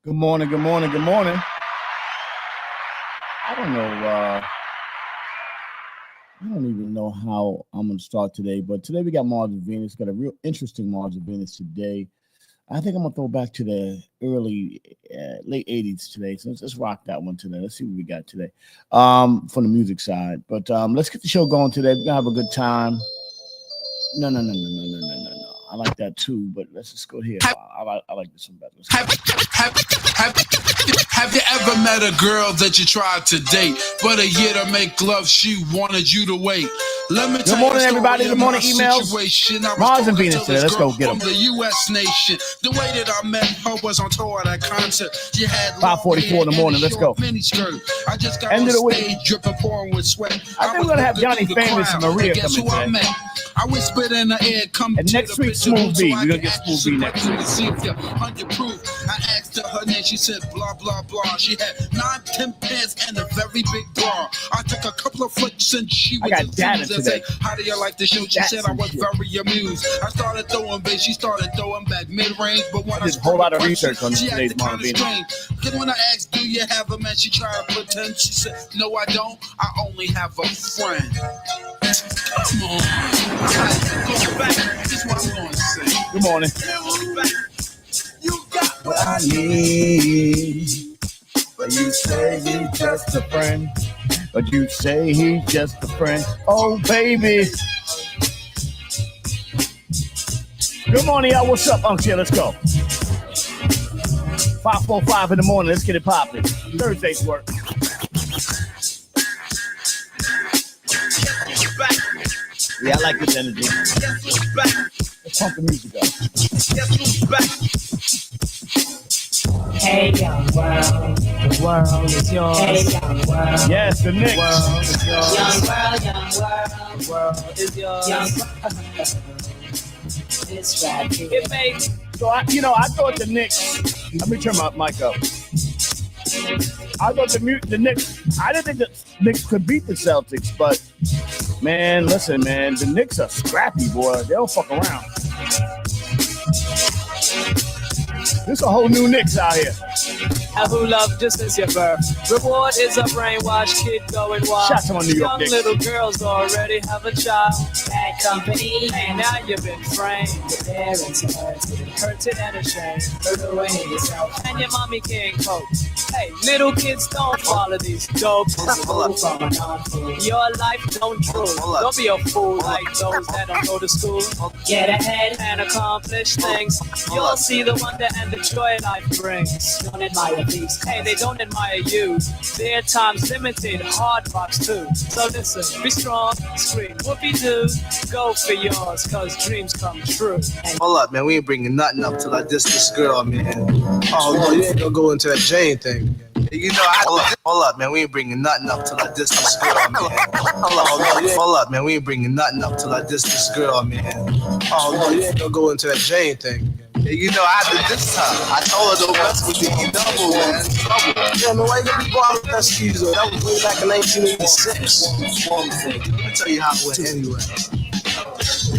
Good morning, good morning, good morning. I don't know. I don't even know how I'm going to start today, but today we got Mars and Venus. Got a real interesting Mars and Venus today. I think I'm going to throw back to the early, late 80s today. So let's rock that one today. Let's see what we got today from the music side. But let's get the show going today. We're going to have a good time. No. I like that too, but let's just go here. I like this one better. Have you ever met a girl that you tried to date, but a year to make love, she wanted you to wait? Let me Good morning, everybody. Good morning, emails. Mars and Venus today. Let's go get them. From the U.S. nation. The way that I met her was on tour at that concert. She had 5:44 in the morning. Let's go. I just got End of the week. Dripping, pouring with sweat. I think we're gonna have Johnny Famous and Maria coming today. I whispered in the air, come and next week, Smooth B. We're gonna get Smooth B next week. I asked her name, she said blah blah blah. She had 9-10 pants and a very big bra. I took a couple of flicks and she was enthused and said, "How do you like the show?" She said I was very amused. I started throwing bass, she started throwing back mid-range, but when I did a whole lot of research on today's Mars and Venus. Then when I asked, "Do you have a man?" She tried to pretend. She said, "No, I don't. I only have a friend." Come on. This is what I'm going to say. Good morning. You got what I need. But you say he's just a friend. But you say he's just a friend. Oh, baby. Good morning, y'all. What's up, Uncle? Let's go. 5:45 in the morning. Let's get it popping. Thursday's work. Yeah, I like this energy. Let's pump the music up. Hey, young world, the world is yours. Hey, young world, yes, the Knicks. The world is yours. Young world, the world is yours. Young it's right here. It makes. So I thought the Knicks. Let me turn my mic up. I thought the Knicks. I didn't think the Knicks could beat the Celtics, but man, listen, man, the Knicks are scrappy, boy. They don't fuck around. There's a whole new Knicks out here. Who love just since your birth. Reward is a brainwashed kid going wild. Shots on New York Young Knicks. Little girls already have a child. Bad company, and now you've been framed. Your parents hurted and ashamed. Hurt away yourself, and your mommy can't cope. Hey, little kids don't follow these dope. Your life don't drool. Don't be a fool like those that don't go to school. Get ahead and accomplish things. You'll see the wonder and the joy life brings. Don't admire these. Hey, they don't admire you. Their time's limited, hard rocks too. So listen, be strong, scream, whoopee-doo. Go for yours, cause dreams come true. Hold up, man, we ain't bringing nothing up till I diss this girl, man. Oh, no, you ain't gonna go into that Jane thing. You know, hold up, man, we ain't bringing nothing up till I diss this girl, man. Hold up, man, we ain't bringing nothing up till I diss this girl, man. Oh, no, you ain't gonna go into that Jane thing. You know, I did this time. I told her don't mess with the double, man. Yeah, man, why you gonna be bothered with that excuse? That was way back in 1986. Let me tell you how it went anyway.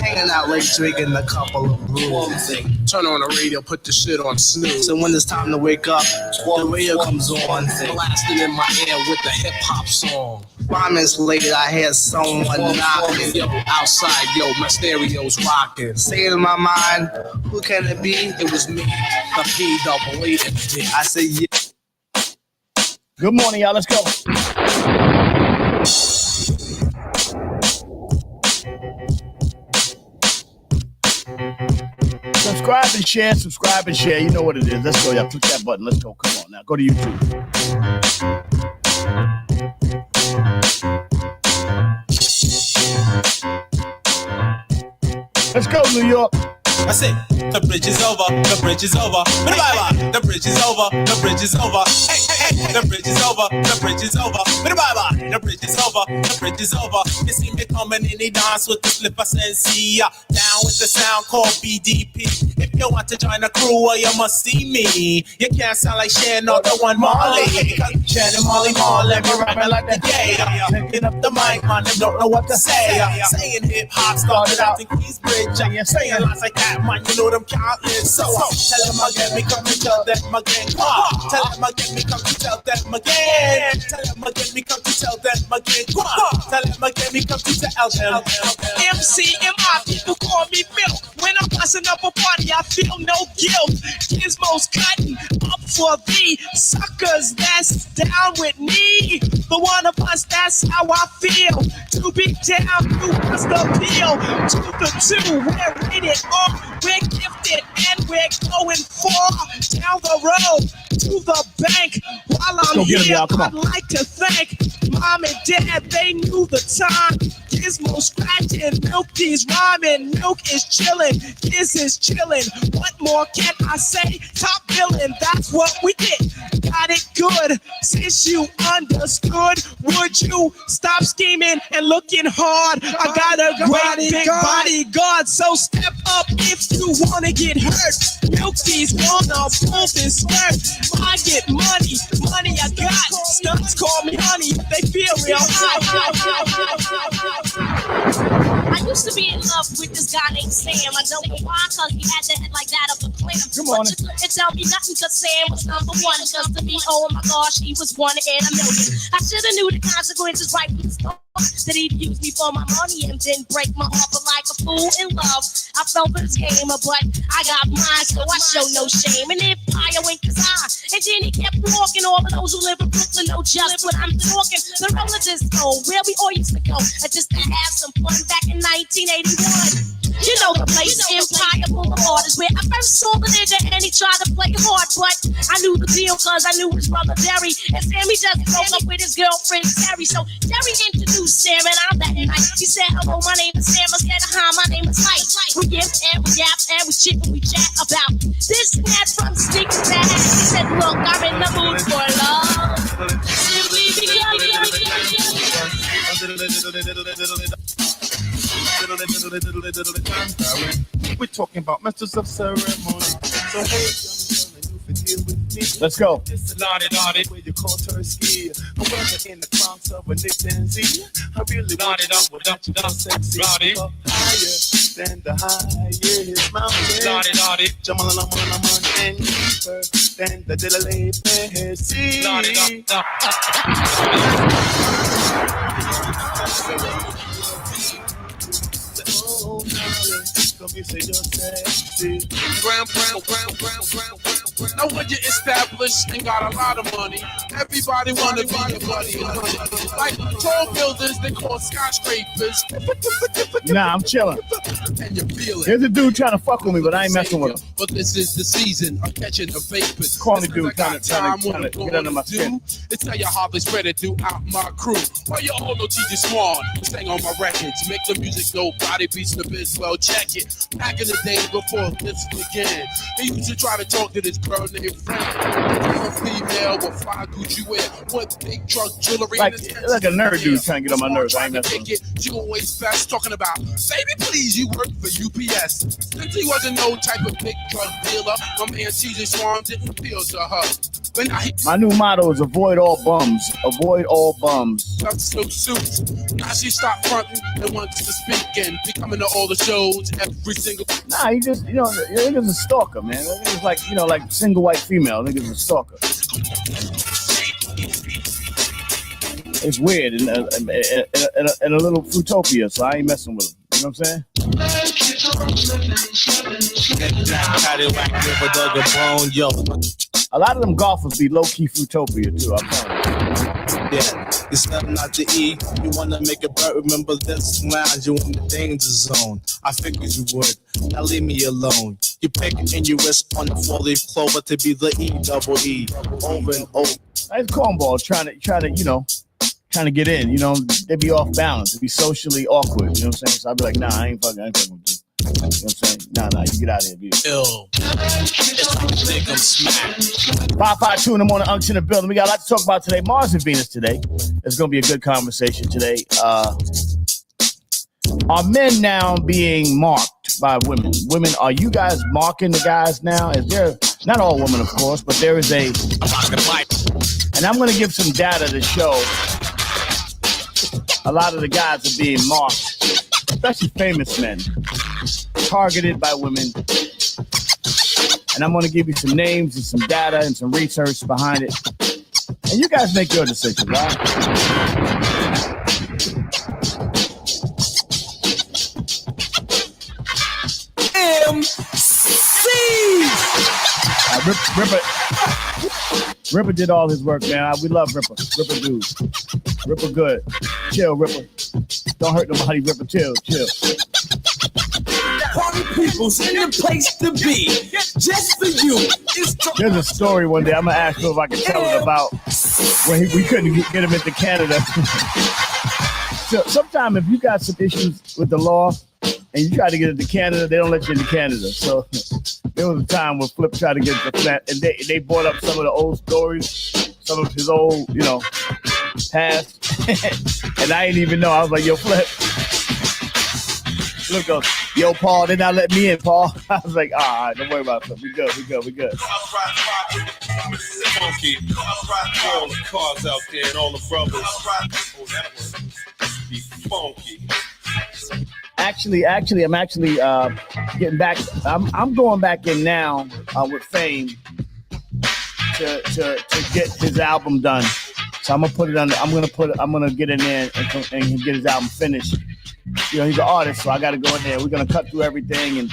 Hanging out late, drinking a couple of brews. Turn on the radio, put the shit on snooze. And when it's time to wake up, the radio comes on, blasting in my ear with the hip hop song. 5 minutes later, I hear someone knocking. Yo, outside, yo, my stereo's rocking. Saying in my mind, who can it be? It was me, the P-double-E. I said, yeah. Good morning, y'all. Let's go. Subscribe and share. You know what it is. Let's go, y'all. Click that button. Let's go. Come on now. Go to YouTube. Let's go, New York. I say, the bridge is over, the bridge is over. The bridge is over, the bridge is over. Hey, hey, hey, The bridge is over, the bridge is over. Bye-bye, the bridge is over, the bridge is over. You see me coming in the dance with the slipper sensei. Down with the sound called BDP. If you want to join the crew, well, you must see me. You can't sound like Shan or the one Marley. Shan and Molly Marl, let me rap like the gay. Picking up the mic, man, they don't know what to say. Saying hip hop started out in Queensbridge. Saying lines like that, man, you know them can't live. So tell them again, me come to tell them again. Tell them again, me come to tell them again. Tell them again, me come to tell them again. Tell them again, me come to tell them. MCMI, people call me Milk. When I'm passing up a party, I feel no guilt. Gizmo's cutting up for the suckers that's down with me. The one of us, that's how I feel. To be down, you must appeal to the two. We're rated R, we're gifted, and we're going far down the road to the bank. While I'm here, I'd like to thank Mom and Dad, they knew the time. Gizmo scratching, Milky's rhyming, Milk is chilling, Giz is chilling. What more can I say? Top billing, that's what we did. Got it good, since you understood. Would you stop scheming and looking hard? I got a great big bodyguard, so step up if you wanna get hurt. Milky's gonna pull this skirt. I get money, money I got. Stunts call me honey, they feel real hot. I used to be in love with this guy named Sam. I don't know why, cause he had the head like that of a clam. But you couldn't tell me nothing, cause Sam was number one. Cause to me, oh my gosh, he was one in a million. I should've knew the consequences right from the start. That he'd use me for my money and then break my heart. But like a fool in love, I fell for this game, but I got mine, so I show no shame. And Empire winked his eye, and then he kept walking. All of those who live in Brooklyn know just what I'm talking. The relatives home, where we all used to go, just to have some fun back in 1981. You know the place, Empire Boulevard, is where I first saw the nigga, and he tried to play hard, but I knew the deal, cause I knew his brother Derry, and Sammy just broke up with his girlfriend Terry. So Terry introduced Sam, and I'm that night. He said, hello, my name is Sam. I said, hi, my name is Mike. We give and we yap and we chit and we chat about this and that from sneakers to hats. He said, look, I'm in the mood for love. Simply we're talking about masters of ceremony. So hey, young with me. Let's go. Naughty, where you call Tursky. I'm working in the Bronx of a Nick and Z. I really want to know that you got sexy. Higher than the highest mountain. Naughty. Jump on and deeper than the delay see. Now when you're established and got a lot of money, everybody wanna be your buddy and honey. Like tall buildings, they call skyscrapers. Nah, I'm chilling. And you feel it. There's a dude trying to fuck with me, but I ain't messing with him. But this is the season of catching the vapors. Corny dude trying to get under my skin. It's how you hardly spread it throughout my crew. Well, you all know TJ Swan sang on my records. Make the music nobody beats the biz. Well, check it. Back in the days before this began, they used to try to talk to this girl named Frank. A female with fly Gucci wear, with big truck jewelry. Like a nerd dude trying to get on my nerves. I ain't messing with him. She always best talking about, baby, please, you work for UPS. Since he wasn't no type of big drug dealer, my man TJ Swan didn't appeal to her. But now my new motto is avoid all bums. Avoid all bums. So suits. Now she stopped fronting and wants to speak and be coming to all the shows every single. Nah, he just, nigga's a stalker, man. Nigga's like, like single white female. Nigga's a stalker. It's weird and a little Fruitopia, so I ain't messing with him. You know what I'm saying? A lot of them golfers be low-key Fruitopia, too, I'm telling you. Yeah, you're stepping out to eat. You wanna make a bet, remember this lounge, you in the danger zone. I figured you would, now leave me alone. You pick and you risk on the 4-leaf clover to be the E-double-E, over and over. Nice cornball trying to get in, they be off balance, they be socially awkward, you know what I'm saying? So I'd be like, nah, I ain't fucking with you. what I'm saying? Nah, you get out of here, B. Ill. It's like a dick I'm smacked. 552 in the morning, Unction in the building. We got a lot to talk about today. Mars and Venus today. It's going to be a good conversation today. Are men now being marked by women? Women, are you guys marking the guys now? Is there, not all women, of course, but there is a, and I'm going to give some data to show a lot of the guys are being marked, especially famous men, targeted by women. And I'm going to give you some names and some data and some research behind it. And you guys make your decision, right? Ripper did all his work, man. We love Ripper. Ripper dude. Ripper good. Chill, Ripper. Don't hurt nobody, Ripper. Chill. Party people's in the place to be. Just for you. There's a story one day. I'm going to ask you if I can tell it about when we couldn't get him into Canada. So sometime if you got some issues with the law and you try to get into Canada, they don't let you into Canada. So there was a time when Flip tried to get into flat, and they brought up some of the old stories, some of his old, past. And I didn't even know. I was like, yo, Flip. Flip goes, yo, Paul, they're not letting me in, Paul. I was like, all right, don't worry about it. We good. Funky. All the cars out there and all the brothers. Be funky. Actually, I'm getting back. I'm going back in now with Fame to get his album done. So I'm gonna put it on. I'm gonna get in there and get his album finished. He's an artist, so I got to go in there. We're gonna cut through everything and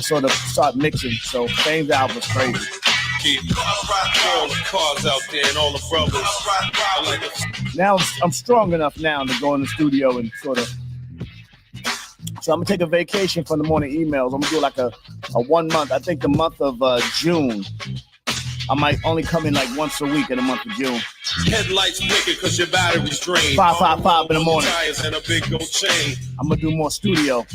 sort of start mixing. So Fame's album is crazy. All the cars out there and all the brothers. Now I'm strong enough now to go in the studio and sort of. So I'm gonna take a vacation from the morning emails. I'm gonna do like a 1 month. I think the month of June. I might only come in like once a week in the month of June. Headlights blinking because your battery's drained. 555 in the morning. Tires and a big gold chain. I'm gonna do more studio.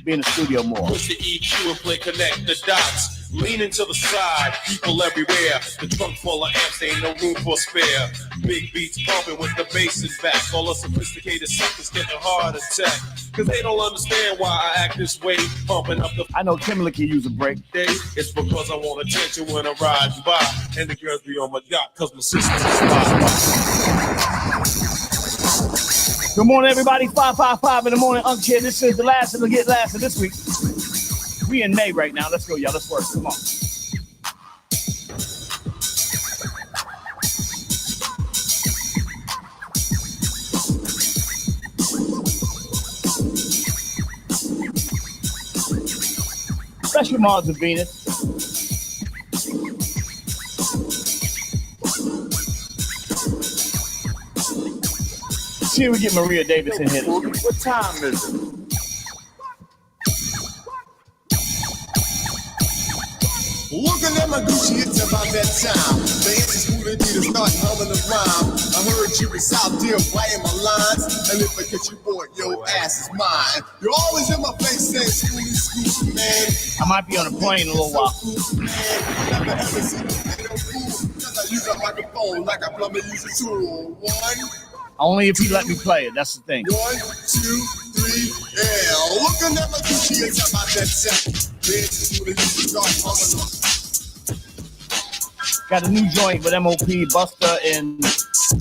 Be in the studio more. Push the EQ and play connect the dots. Leaning to the side, people everywhere. The trunk full of amps, ain't no room for spare. Big beats pumping with the bass is back. All the sophisticated suckers getting heart attack. Cause they don't understand why I act this way. Pumping up the. I know Kimberly can use a break. It's because I want attention when I'm riding by. And the girls be on my yacht cause my sister's is fly. Good morning, everybody. 555 in the morning. Uncle, this is the last of this week. We in May right now. Let's go, y'all. Let's work. Come on. Special Mars and Venus. See if we get Maria Davis in here. What time is it? Looking at my Gucci, it's about that time. The answer's moving me to start humming a rhyme. I heard you was out there writing my lines. And if I catch you bored, your ass is mine. You're always in my face saying, Scooty, man. I might be on a plane in a little while. Never ever seen you play no fool. Cause I use a microphone like a plumber uses a tool. Only if he let me play it. That's the thing. 1, 2, 3, yeah. Looking at my Gucci, it's about that time. Got a new joint with MOP, Busta, and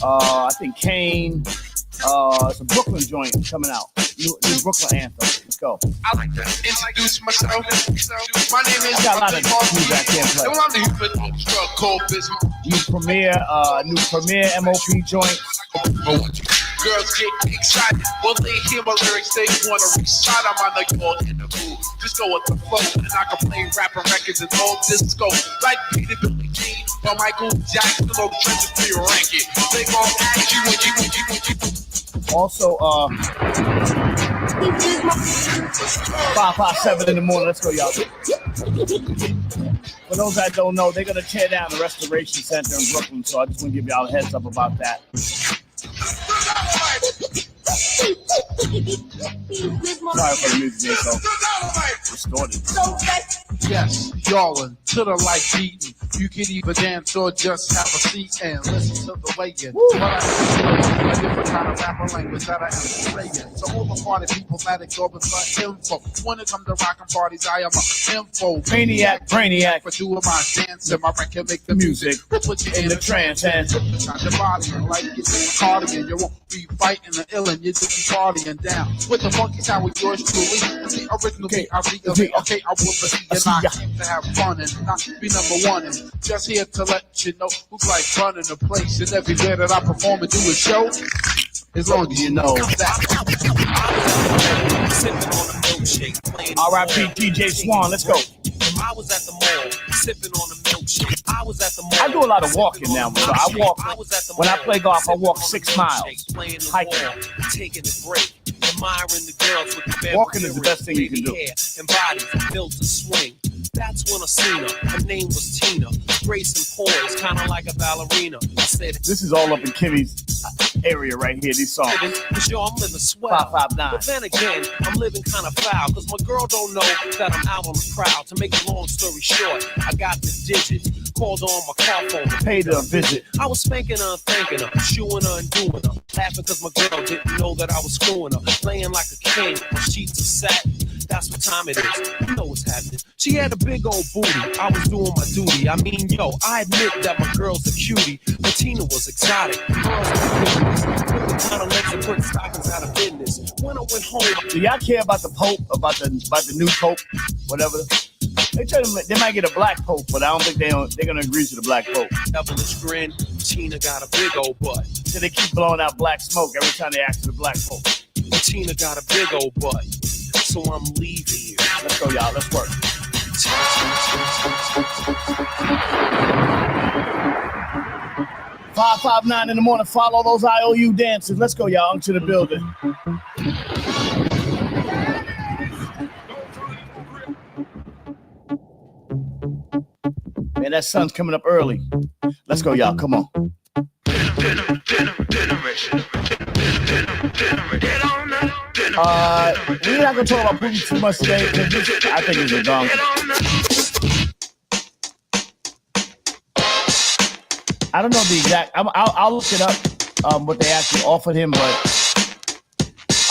I think Kane. It's a Brooklyn joint coming out. New Brooklyn anthem. Let's go. I like to introduce myself. My name is. I got a lot of music I can't play. New premiere MOP joint. Girls get excited when they hear my lyrics. They wanna recite. I'm on the all in the mood. Just go with the flow, and I can play rapper records and old disco like Peter Billy Jean or Michael Jackson. No trenches to your ranking. They gon' ask you when you. Also, 557 in the morning. Let's go, y'all. For those that don't know, they're gonna tear down the Restoration Center in Brooklyn. So I just want to give y'all a heads up about that. Sorry for the music, so distorted. Yes, y'allin' to the like beating. You can either dance or just have a seat and listen to the weighing. But I am a different kind of rapper language that I am spraying. So all the party people that exorbitant for info. When it comes to rockin' parties, I am a info Maniac, brainiac. for doing my dance and my record make the music. Put you in the trance and hypnotize your body and like you cardigan. You won't be fighting the ill and you just be partying down with the funky sound with yours truly. The original B.I.V. Okay, I will see you not came to have fun and not be number one and just here to let you know who's like running the place and everywhere that I perform and do a show. As long as you know that. R.I.P. DJ Swan, let's go. I was at the mall, sipping on a milkshake. I was at the mall. I do a lot of walking now, so I walk. When I play golf, I walk 6 miles. Hiking. Taking a break. Admiring the girls with the walking is the best thing you can do. And bodies built to swing. That's when I seen her. Her name was Tina. Grace and poise, kind of like a ballerina. I said, this is all up in Kimmy's area right here, these songs. Cause yo, I'm living swell. 559. But then again, I'm living kind of foul. Cause my girl don't know that I'm out on the prowl. To make a long story short, I got the digits. Called on my car phone. Paid her a visit. I was spanking her and thanking her. Shooing her and doing her. Laughing cause my girl didn't know that I was screwing her. Laying like a king on sheets of satin. That's what time it is. You know what's happening. She had a big old booty. I was doing my duty. I mean, yo, I admit that my girl's a cutie. But Tina was exotic. Girls were business. Put the kind of legs and put stockings out of business. When I went home. Do y'all care about the Pope? About the new Pope? Whatever. They tell them they might get a black Pope, but I don't think they're gonna agree to the black Pope. Devilish grin. Tina got a big old butt. So they keep blowing out black smoke every time they ask for the black Pope. But Tina got a big old butt. So I'm leaving you. Let's go, y'all. Let's work. $559 in the morning. Follow those IOU dances. Let's go, y'all. Into the building. Man, that sun's coming up early. Let's go, y'all. Come on. We're not gonna talk about Putin too much today. I think it's a donkey. I don't know the exact. I'll look it up. What they actually offered him, but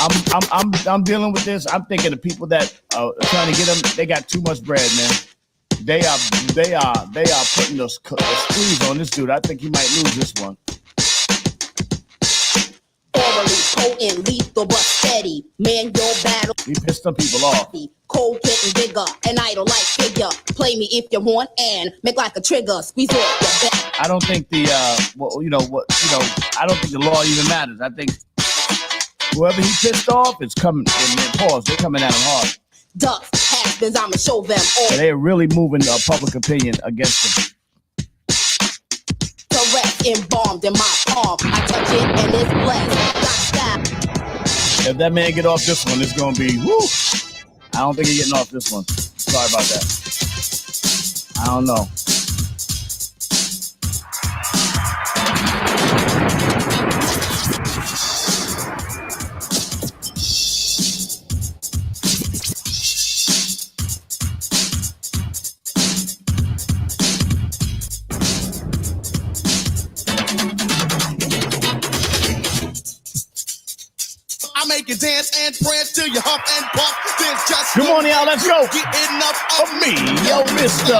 I'm dealing with this. I'm thinking the people that are trying to get him, they got too much bread, man. They are putting the squeeze on this dude. I think he might lose this one. Orally potent, lethal but steady. Man, your battle. He pissed some people off. Cold getting bigger, an idol-like figure. Play me if you want and make like a trigger. Squeeze off your back. I don't think I don't think the law even matters. I think whoever he pissed off is coming. And pause. They're coming at him hard. Ducks, has-beens, I'ma show them all. So they're really moving public opinion against him. Correct, embalmed in my palm. I touch it and it's blessed. If that man get off this one, it's gonna be woo. I don't think he's getting off this one. Sorry about that. I don't know. Make you dance and prance till you hump and bump. There's just good morning, y'all. Let's go. Get enough of me, yo, Mister.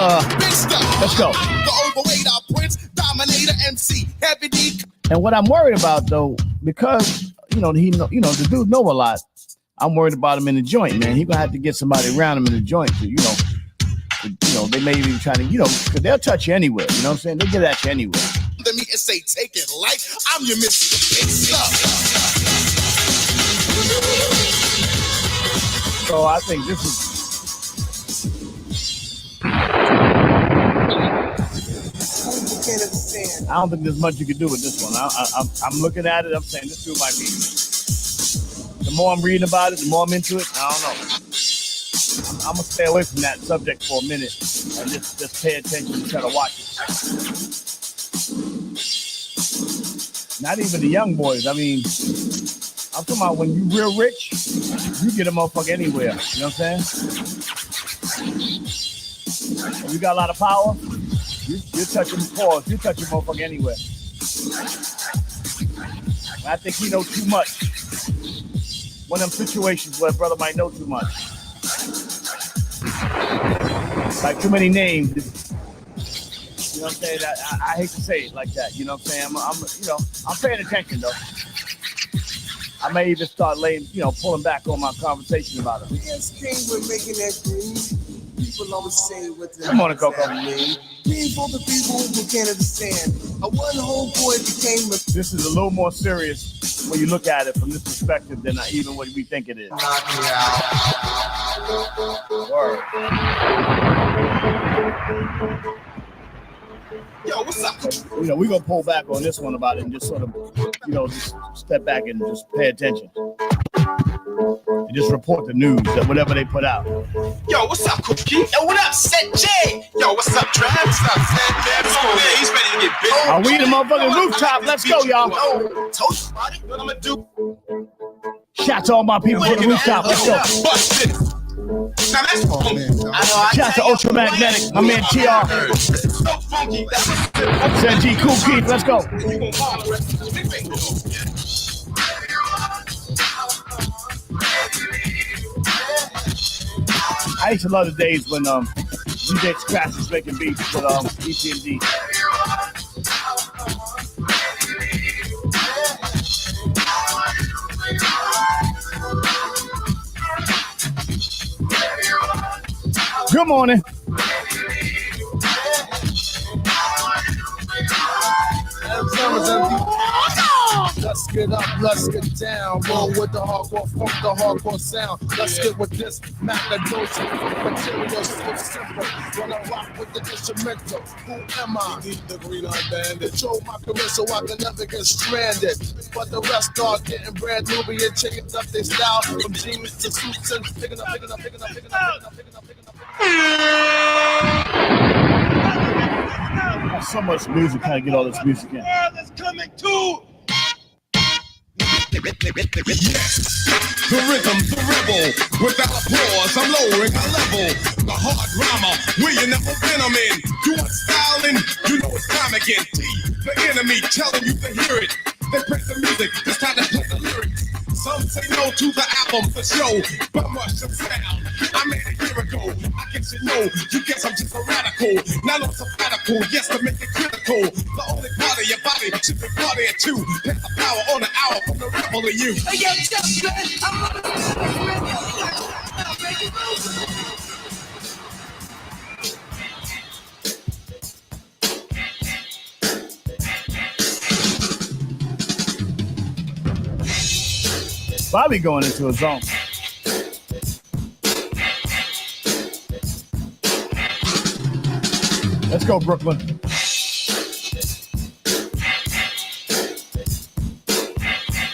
Let's go. The overweight, our prince, dominator, MC, heavy D. And what I'm worried about, though, because the dude know a lot. I'm worried about him in the joint, man. He gonna have to get somebody around him in the joint to, they may be trying to, because they'll touch you anywhere. You know what I'm saying? They get at you anywhere. Let me say, take it light. I'm your Mr. Big Stuff. So I think this is. I don't think there's much you can do with this one. I'm looking at it. I'm saying this dude might be. The more I'm reading about it, the more I'm into it. I don't know. I'm gonna stay away from that subject for a minute and just pay attention and try to watch it. Not even the young boys. I mean, I'm talking about when you real rich, you get a motherfucker anywhere. You know what I'm saying? If you got a lot of power, you're touching paws. You touch a motherfucker anywhere. I think he knows too much. One of them situations where a brother might know too much. Like too many names. You know what I'm saying? I hate to say it like that. You know what I'm saying? I'm paying attention though. I may even start pulling back on my conversation about it. Yes, King, we're making that green. People always say what the Come on, Coco. Green for the people who can't understand. One homeboy became a... This is a little more serious when you look at it from this perspective than even what we think it is. Knock me out. Word. Yo, what's up? We're gonna pull back on this one about it and just sort of, just step back and just pay attention. And just report the news that whatever they put out. Yo, what's up, Cookie? Yo, what up, Set J? Yo, what's up, Trav? What's up, Set J? He's ready to get big. Are we in the motherfucking rooftop? Let's go, y'all. Toast, buddy. What I'm gonna do? Shout to all my people on the rooftop. Let's go. Bust it. Now that's Shout to Ultramagnetic, my man TR. Said G Cool Keith, let's go. I used to love the days when DJ Scratch was making beats with EPMD. Good morning. Let's get up, let's get down. Roll with the hardcore funk, the hardcore sound. Let's get with this Macadosa. Material so simple. When I rock with the instrumental, who am I? The green eye bandit. Control my career so I can never get stranded. But the rest start getting brand new and changing up their style. From jeans to suits and picking up. So much music, how to get all this music in. That's coming too. The rhythm, the rebel. Without applause, I'm lowering my level. The hard drama, where you never been, I'm in. You want styling? You know it's time again. T, the enemy, telling you to hear it. They press the music, it's time to play the lyrics. Some say no to the album for show, but much of sound. I made a year ago. I guess you know. You guess I'm just a radical. Not on sabbatical. Yes, to make it critical. The only part of your body should be party at two. There's the power on the hour from the rebel of you. Hey, yo, Justin, Bobby going into a zone. Let's go, Brooklyn.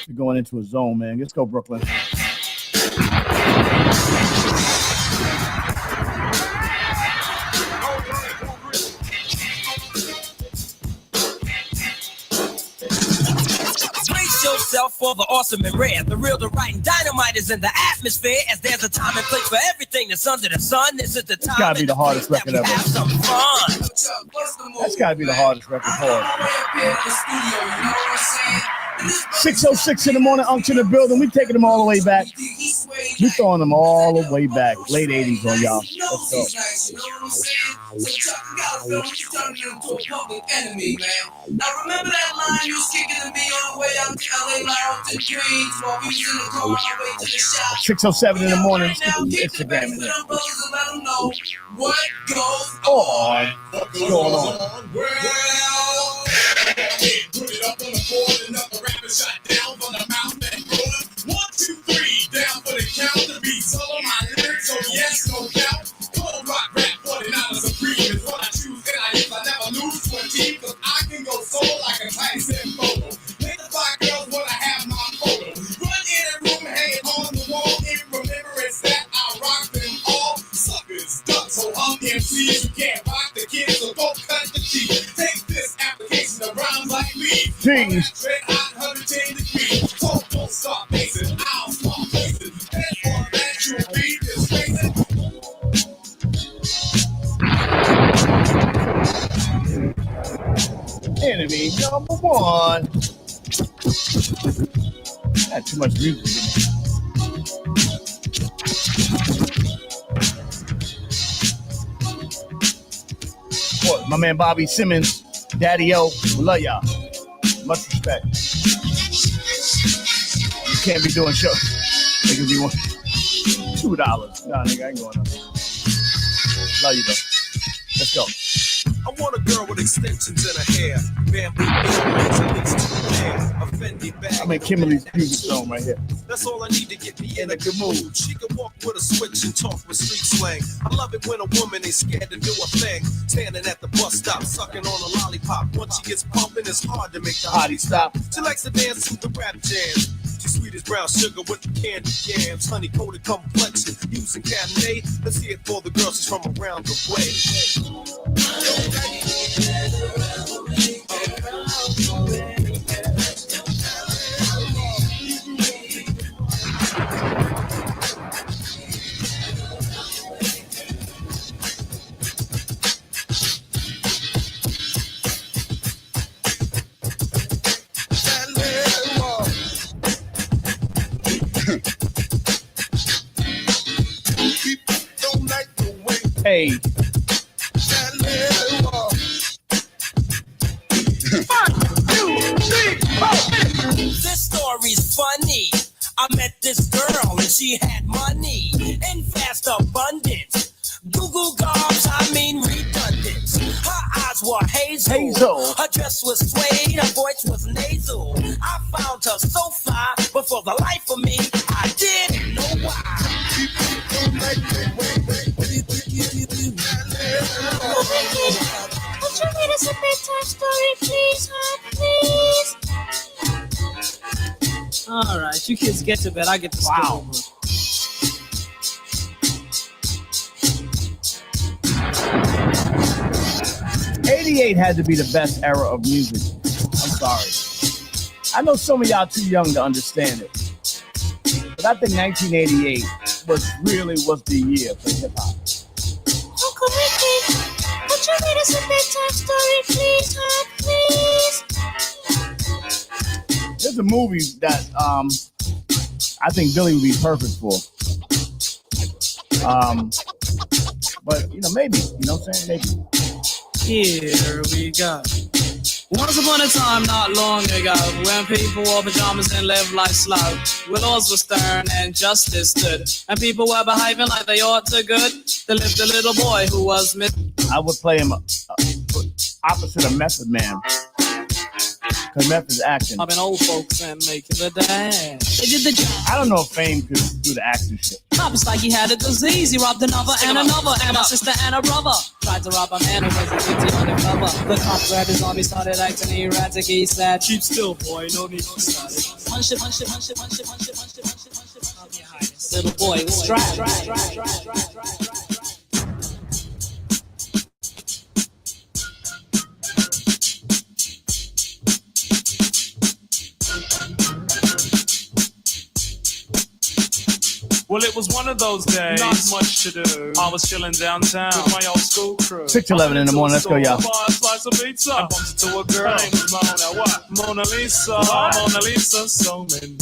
We're going into a zone, man. Let's go, Brooklyn. Yourself for the awesome and rare, the real, the right, and dynamite is in the atmosphere. As there's a time and place for everything that's under the sun. This is the time. It's gotta be the hardest record ever. Have some fun. That's gotta be the hardest record for it. 6:06 in the morning, Unc in the building. We taking them all the way back. We throwing them all the way back. Late 80s on y'all. Let's go. Now remember that line you was kicking to me on the way out to LA Loud to Dreams while we was in the car on our way to the shop. 6:07 in the morning. Instagram. What goes on? What's going on? Well, put it up on the board, another rapper shot down from the mouth and roar. 1, 2, 3, down for the count. The beats all on my lyrics, so yes, no doubt. Cold rock rap, 49 supreme is what I choose, and I never lose to a team, cause I can go solo like a Tyson photo. Make the black girls wanna have my photo. Run in a room, hanging on the wall, in remembrance that I rock them all. Suckers, ducks, so MCs, you can't rock the kids, so don't cut the cheek. Take this application of rhymes like me. Jeez. Red hot 110 degrees. So don't stop, bass enemy number one. Not too much music in there. What, my man Bobby Simmons, Daddy O, we love y'all. Much respect. You can't be doing shows. Niggas be wanting $2. Nah, nigga, I ain't going on. Love you, though. Let's go. I want a girl with extensions in her hair. Bamboo earrings, at least 2 pair. A Fendi bag. I'm in Kimberly's music zone right here. That's all I need to get me in a good mood. She can walk with a switch and talk with street slang. I love it when a woman ain't scared to do a thing. Standing at the bus stop, sucking on a lollipop. Once she gets pumping, it's hard to make the hottie stop. She likes to dance to the rap jams. She's sweet as brown sugar with the candy yams. Honey coated complexion, using Cabernet. Let's hear it for the girl, she's from around the way. Hey. This story's funny. I met this girl and she had money in vast abundance. Google gobs, I mean redundant. Her eyes were hazel. Her dress was suede, her voice was nasal. I found her so fly, but for the life of me, I didn't know why. Would you read us a bedtime story, please, please? All right, you kids get to bed. I get to school. 88 had to be the best era of music. I'm sorry. I know some of y'all too young to understand it. But I think 1988 was the year for hip hop. Uncle Ricky, would you read us a bedtime story, please, please? There's a movie that I think Billy would be perfect for. But maybe, what I'm saying? Maybe. Here we go. Once upon a time, not long ago, when people wore pajamas and lived life slow, where laws were stern and justice stood, and people were behaving like they ought to good, there lived a little boy who was I would play him opposite of Method Man. Because Meth is acting. I've been old folks and making the dance. They did the job. I don't know if Fame could do the acting shit. It's like he had a disease. He robbed another and another, and a sister and a brother. Tried to rob a man who was a guilty undercover. The cop grabbed his arm, he started acting erratic. He said, "Keep still, boy, no need to start it." Punch it, punch it, punch it, punch it, punch it, punch it, punch it, punch it, punch it. Little boy was strapped. Well, it was one of those days, not much to do. I was chilling downtown with my old school crew. 6:11 in the morning, let's go, y'all. Buy a slice of pizza. I bumped into a girl. Her name was Mona. What? Mona Lisa. Mona Lisa. So many.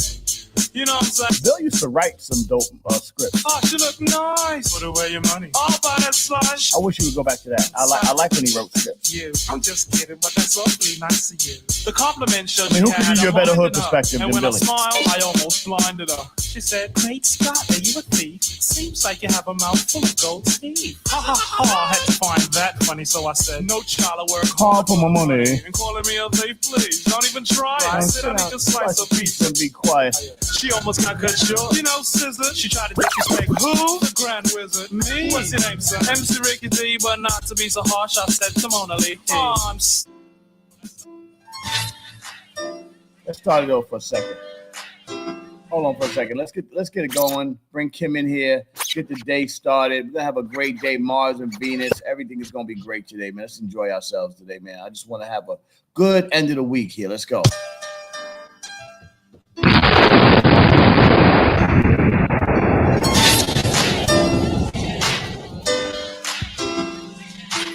You know what I'm saying? Bill used to write some dope scripts. Oh, she look nice. Put away your money. I'll buy that slice. I wish you would go back to that. I like when he wrote scripts. I'm just kidding, but that's awfully nice of you. The compliment showed who could give you a better hood perspective than Billy? And when I smiled, I almost blinded her. She said, "Great Scott, are you a thief? Seems like you have a mouthful of gold teeth." Ha ha ha! I had to find that funny, so I said, "No child, I work hard for my money." And calling me a thief, please don't even try it. I said, "I need to slice a pizza and be quiet." She almost got cut short. You know, Scissor. She tried to disrespect who? The Grand Wizard. Me? What's your name, sir? MC Ricky D, but not to be so harsh. I said to Mona Lee. Oh, Let's start it over for a second. Hold on for a second. Let's get it going. Bring Kim in here. Get the day started. We're gonna have a great day. Mars and Venus. Everything is gonna be great today, man. Let's enjoy ourselves today, man. I just want to have a good end of the week here. Let's go.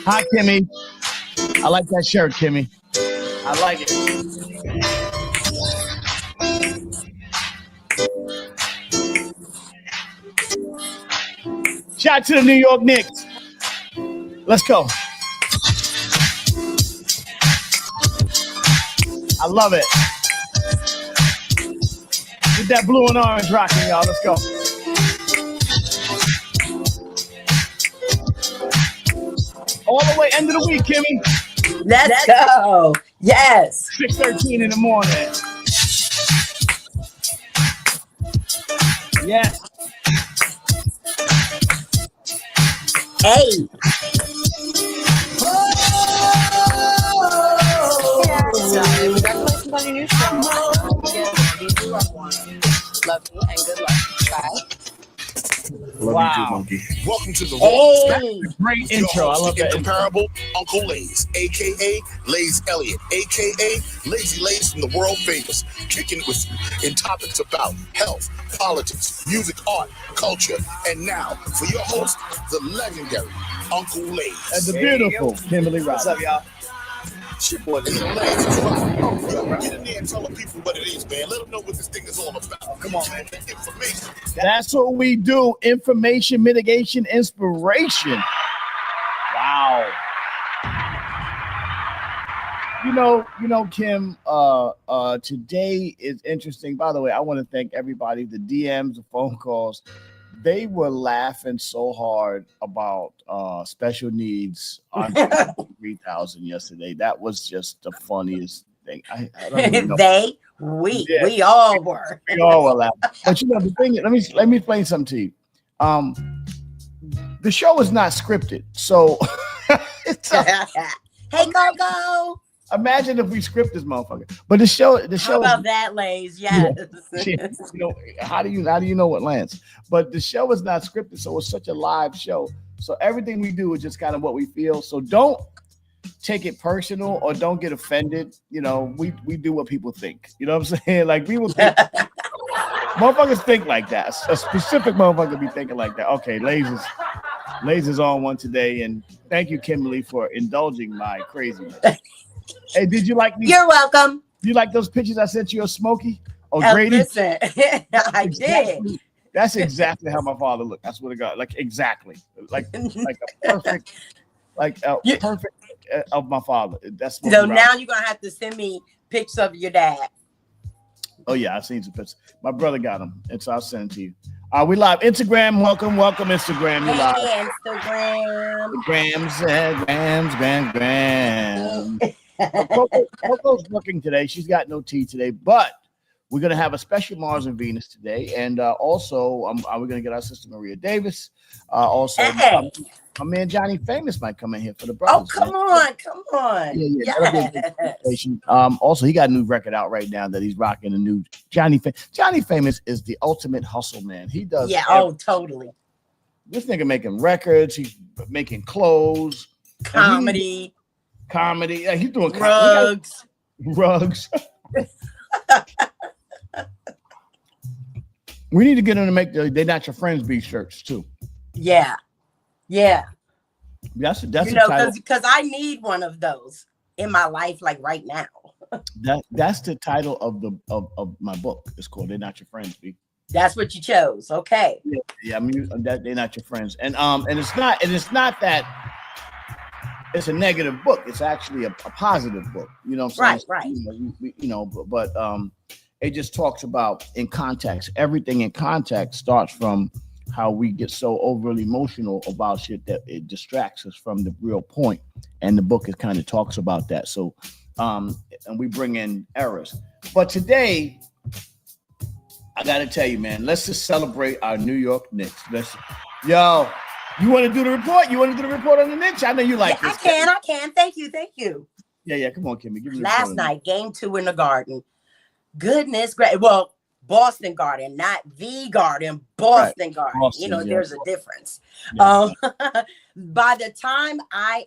Hi, Kimmy. I like that shirt, Kimmy. I I like it. Shout out to the New York Knicks. Let's go. I love it. Get that blue and orange rocking, y'all. Let's go. All the way end of the week, Kimmy. Let's go. Yes. 6:13 in the morning. Yes. Hey. Congratulations on your new show. Love you and good luck. Bye. Wow. You, monkey. Welcome to the Hey. Great intro. I love that. Incomparable Uncle Lays, aka Lays Elliott, aka Lazy Lays from the world famous, kicking with you in topics about health, politics, music, art, culture, and now for your host, the legendary Uncle Lays. And the beautiful Kimberly Roberts. What's up, y'all? It's your boy, Lays. Get in there and tell the people what it is, man. Let them know what this thing is all about. Come on, man. Information. That's what we do. Information, mitigation, inspiration. Wow. You know, Kim, today is interesting. By the way, I want to thank everybody, the DMs, the phone calls. They were laughing so hard about special needs on 3000 yesterday. That was just the funniest thing. I don't even know. We all were. We all were laughing. But you know, the thing is, let me explain something to you. The show is not scripted, so hey, go. Imagine if we script this motherfucker. But the show. How about that, Lays? Yes. You know, how do you know what lands? But the show is not scripted, so it's such a live show. So everything we do is just kind of what we feel. So don't take it personal or don't get offended. You know, we do what people think. You know what I'm saying? Like people think motherfuckers think like that. A specific motherfucker be thinking like that. Okay, Lays is on one today, and thank you, Kimberly, for indulging my craziness. Hey, did you like these? You're welcome. You like those pictures I sent you of Smokey? Oh, Grady? Listen, I did. That's exactly how my father looked. I swear to God, like exactly, like a perfect, perfect of my father. That's so now you're gonna have to send me pics of your dad. Oh yeah, I've seen some pictures. My brother got them, and so I'll send it to you. We live. Instagram, welcome Instagram. You live. Grams. Coco's working today. She's got no tea today, but we're gonna have a special Mars and Venus today, and also we're gonna get our sister Maria Davis. Also, my man Johnny Famous might come in here for the brothers. Oh, come on! Yeah. Also, he got a new record out right now that he's rocking. A new Johnny Famous is the ultimate hustle man. He does. Yeah. Oh, totally. This nigga making records. He's making clothes. Comedy. He's doing rugs. We need to get him to make They're Not Your Friends beat shirts too. Yeah. That's because I need one of those in my life, like right now. That's the title of my book. It's called "They're Not Your Friends." B. That's what you chose. Okay. Yeah. I mean, they're not your friends, and it's not that it's a negative book. It's actually a positive book. You know what I'm saying? Right. But it just talks about in context. Everything in context starts from how we get so overly emotional about shit that it distracts us from the real point. And the book kind of talks about that. So, and we bring in errors. But today, I got to tell you, man, let's just celebrate our New York Knicks. Yo, you want to do the report? You want to do the report on the Knicks? I know you like this. I can. Thank you. Yeah. Come on, Kimmy. Give me the Last night, game 2 in the Garden. Goodness gracious. Well, Boston Garden, not the Garden, Boston Garden. Boston, there's a difference. Yeah. By the time I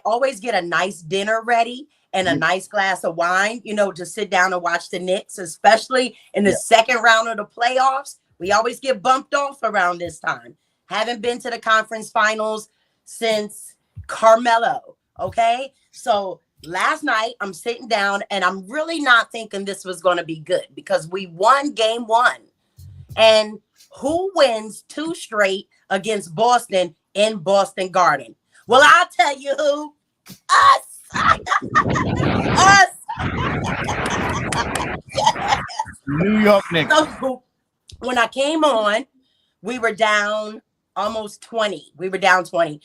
always get a nice dinner ready and a nice glass of wine, to sit down and watch the Knicks, especially in the second round of the playoffs. We always get bumped off around this time. Haven't been to the conference finals since Carmelo. Okay. So last night I'm sitting down and I'm really not thinking this was going to be good because we won game 1. And who wins 2 straight against Boston in Boston Garden? Well, I'll tell you who. Us. Us. New York Knicks. So, when I came on, we were down almost 20. We were down 20.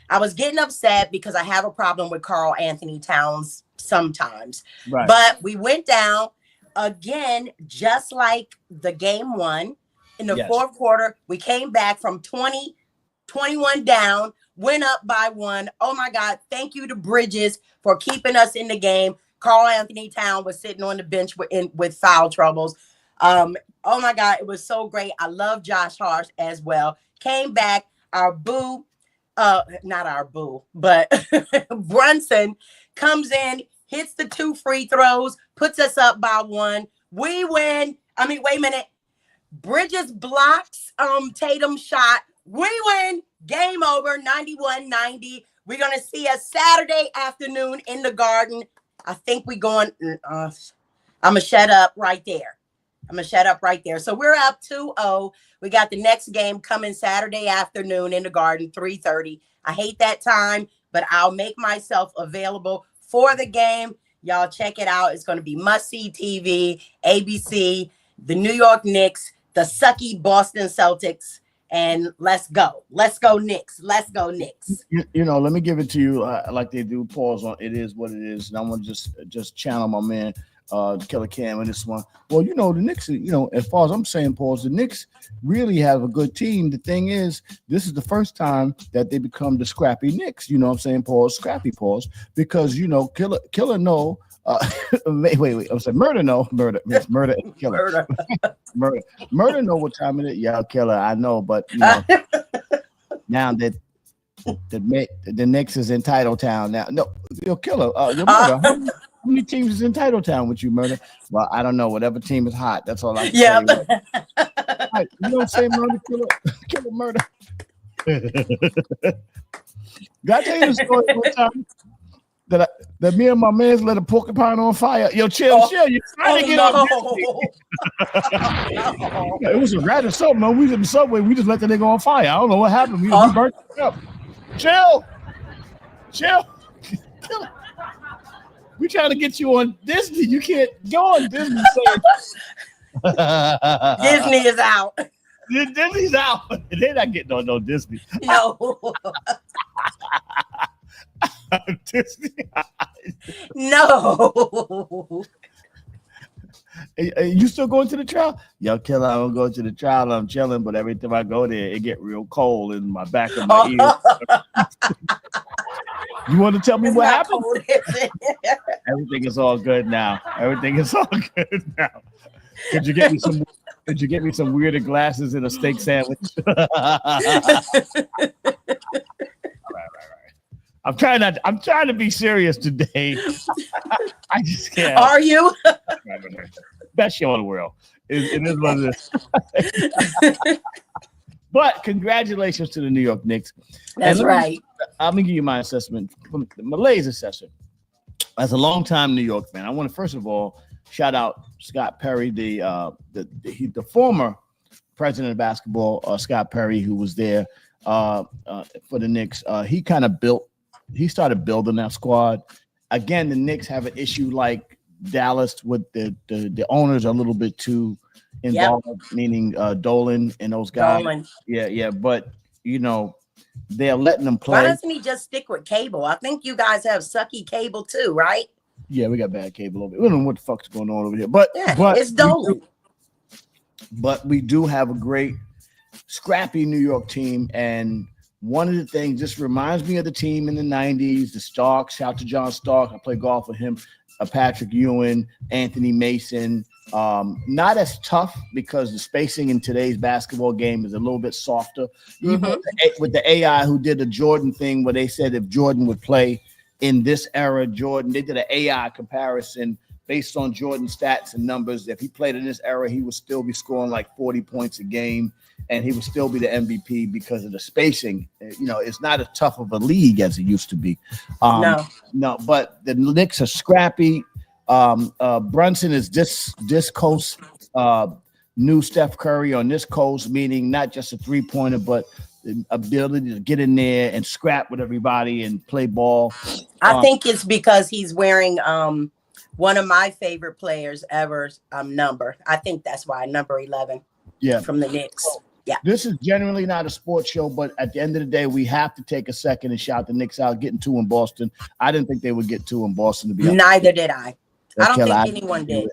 I was getting upset because I have a problem with Karl Anthony Towns sometimes. Right. But we went down again, just like the game 1. In the fourth quarter, we came back from 21 down, went up by 1. Oh my God. Thank you to Bridges for keeping us in the game. Karl Anthony Towns was sitting on the bench with foul troubles. Oh my God. It was so great. I love Josh Hart as well. Came back, our boo, not our boo, but Brunson comes in, hits the 2 free throws, puts us up by 1. We win. I mean, wait a minute. Bridges blocks Tatum's shot. We win. Game over. 91-90. We're going to see us Saturday afternoon in the Garden. I think we're going. I'm going to shut up right there. So we're up 2-0. We got the next game coming Saturday afternoon in the Garden, 3:30. I hate that time, but I'll make myself available for the game. Y'all check it out. It's going to be must-see TV, ABC, the New York Knicks, the sucky Boston Celtics, and let's go. Let's go Knicks. Let's go Knicks. You know, let me give it to you like they do. Pause on it is what it is. And I want to just channel my man, Killer Cam in this one. Well, you know, the Knicks, you know, as far as I'm saying, pause, the Knicks really have a good team. The thing is, this is the first time that they become the scrappy Knicks. You know what I'm saying? Pause, scrappy pause. Because, you know, Killer no. Wait. I'm saying murder and killer. Murder know what time it is. Yeah, Killer, I know, but you know, now that the Knicks is in Title Town now. No, yo, Killer, your Murder. How many teams is in Title Town with you, Murder? Well, I don't know. Whatever team is hot, that's all I can tell you. Right. You don't say Murder, Killer Murder. Got to tell you the story one time. That me and my man's lit a porcupine on fire. Yo, chill. You're trying to get up. It was a rat or something, man. We was in the subway. We just let the nigga on fire. I don't know what happened. We burnt it up. Chill. We trying to get you on Disney. You can't go on Disney. Disney is out. Disney's out. They're not getting on no Disney. No. Disney. No. You still going to the trial? Yo, Killer, I don't go to the trial. I'm chilling, but every time I go there, it get real cold in my back of my ears. You want to tell me what happened? Everything is all good now. Could you get me some weirder glasses and a steak sandwich? I'm trying to be serious today. I just can't. Are you? Best show in the world. It is what it is. But congratulations to the New York Knicks. That's right. I'm gonna give you my assessment, Malay's assessment. As a longtime New York fan, I want to first of all shout out Scott Perry, the former president of basketball, Scott Perry, who was there for the Knicks. He started building that squad. Again, the Knicks have an issue like Dallas with the owners are a little bit too involved, meaning Dolan and those guys. Dolan. Yeah. But, you know, they're letting them play. Why doesn't he just stick with cable? I think you guys have sucky cable too, right? Yeah, we got bad cable over here. We don't know what the fuck's going on over here. But it's Dolan. But we do have a great, scrappy New York team. And one of the things, this reminds me of the team in the 90s, the Starks. Shout out to John Stark. I played golf with him. Patrick Ewing, Anthony Mason. Not as tough because the spacing in today's basketball game is a little bit softer. Even with the AI who did the Jordan thing where they said if Jordan would play in this era, Jordan, they did an AI comparison based on Jordan's stats and numbers, if he played in this era, he would still be scoring like 40 points a game, and he would still be the MVP because of the spacing. You know, it's not as tough of a league as it used to be. No, but the Knicks are scrappy. Brunson is this coast new Steph Curry on this coast, meaning not just a three-pointer, but the ability to get in there and scrap with everybody and play ball. I think it's because he's wearing one of my favorite players ever number. I think that's why, number 11. Yeah, from the Knicks. Yeah. This is generally not a sports show, but at the end of the day, we have to take a second and shout the Knicks out, getting 2 in Boston. I didn't think they would get 2 in Boston, to be honest. Neither did I. I don't think anyone did.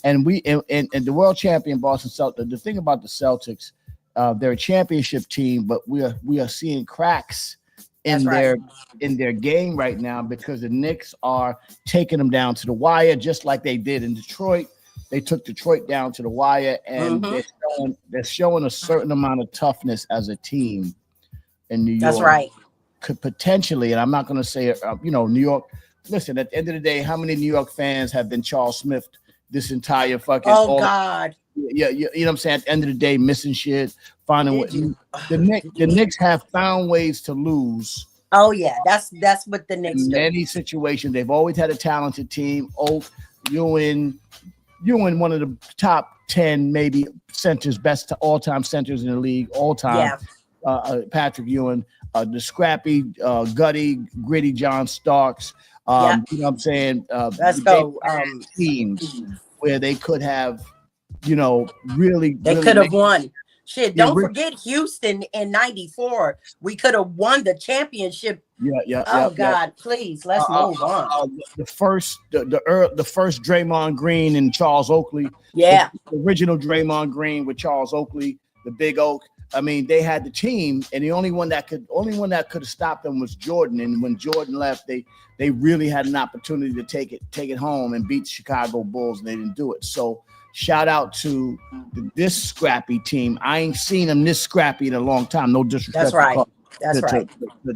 And and the world champion Boston Celtics, the thing about the Celtics, they're a championship team, but we are seeing cracks in their game right now because the Knicks are taking them down to the wire, just like they did in Detroit. They took Detroit down to the wire, and they're showing a certain amount of toughness as a team in New York. That's right. Could potentially, and I'm not going to say, New York. Listen, at the end of the day, how many New York fans have been Charles Smith this entire fucking? Oh God. Yeah, you know what I'm saying? At the end of the day, missing shit, finding what the Knicks have found ways to lose. Oh yeah, that's what the Knicks do. In many situations, they've always had a talented team. Oak, Ewing, one of the top 10 maybe centers, best all-time centers in the league, all time. Yeah. Patrick Ewing, the scrappy, gutty, gritty John Starks. You know what I'm saying? Let's go. Teams where they could have, really. They could have won. Shit, don't forget Houston in '94. We could have won the championship. God, please, let's move on. The first Draymond Green and Charles Oakley. Yeah. The original Draymond Green with Charles Oakley, the Big Oak. I mean, they had the team, and the only one that could have stopped them was Jordan. And when Jordan left, they really had an opportunity to take it home and beat the Chicago Bulls, and they didn't do it. So shout out to this scrappy team. I ain't seen them this scrappy in a long time. No disrespect. That's right. That's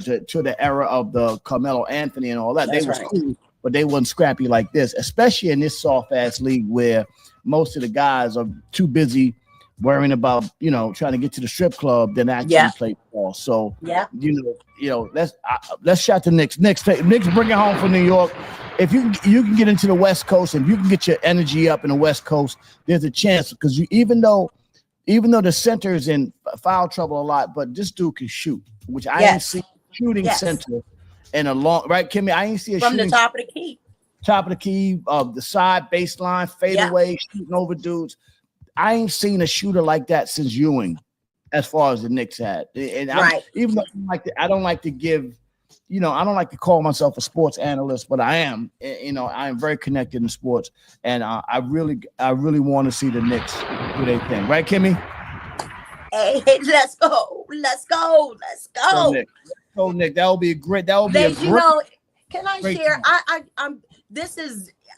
right. To the era of the Carmelo Anthony and all that. That's they was cool, but they wasn't scrappy like this, especially in this soft ass league where most of the guys are too busy worrying about, trying to get to the strip club than actually play ball. So, let's shout the Knicks. Knicks bring it home for New York. If you can get into the West Coast and you can get your energy up in the West Coast, there's a chance because even though the center is in foul trouble a lot, but this dude can shoot, which I ain't see shooting center in a long right, Kimmy. I ain't see a from shooting the top of the key. Top of the key, the side baseline, fade away, shooting over dudes. I ain't seen a shooter like that since Ewing, as far as the Knicks had. And even though I don't like to give, I don't like to call myself a sports analyst, but I am. I am very connected in sports, and I really want to see the Knicks do their thing. Right, Kimmy? Hey, let's go. Go, Nick. Go, Nick. That will be a great. Can I share?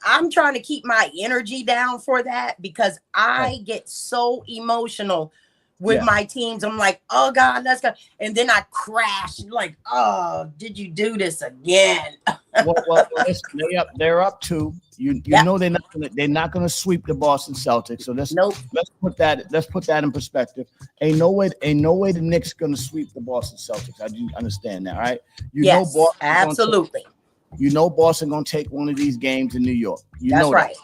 I'm trying to keep my energy down for that because I get so emotional with my teams. I'm like, oh God, let's go. And then I crash like, oh, did you do this again? well, they're up 2. You know they're not gonna sweep the Boston Celtics. So let's put that in perspective. Ain't no way the Knicks gonna sweep the Boston Celtics. I do understand that, right? Boston absolutely. Boston gonna take one of these games in New York. That's right.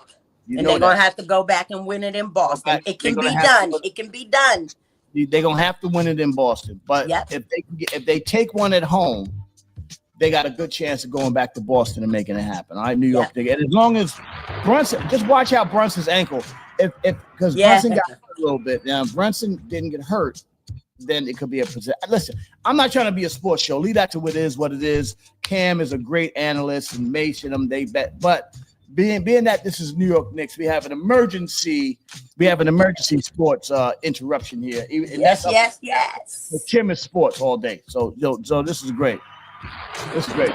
And they're gonna have to go back and win it in Boston. It can be done. It can be done. They're gonna have to win it in Boston. But if they take one at home, they got a good chance of going back to Boston and making it happen. All right, New York. And as long as Brunson, just watch out Brunson's ankle. Because Brunson got hurt a little bit. Now, if Brunson didn't get hurt, then it could be a position. Listen, I'm not trying to be a sports show. Leave that to what it is. Cam is a great analyst, and Mason them they bet. But being that this is New York Knicks, we have an emergency sports interruption here. Yes. The Kim is sports all day. So this is great. This is great.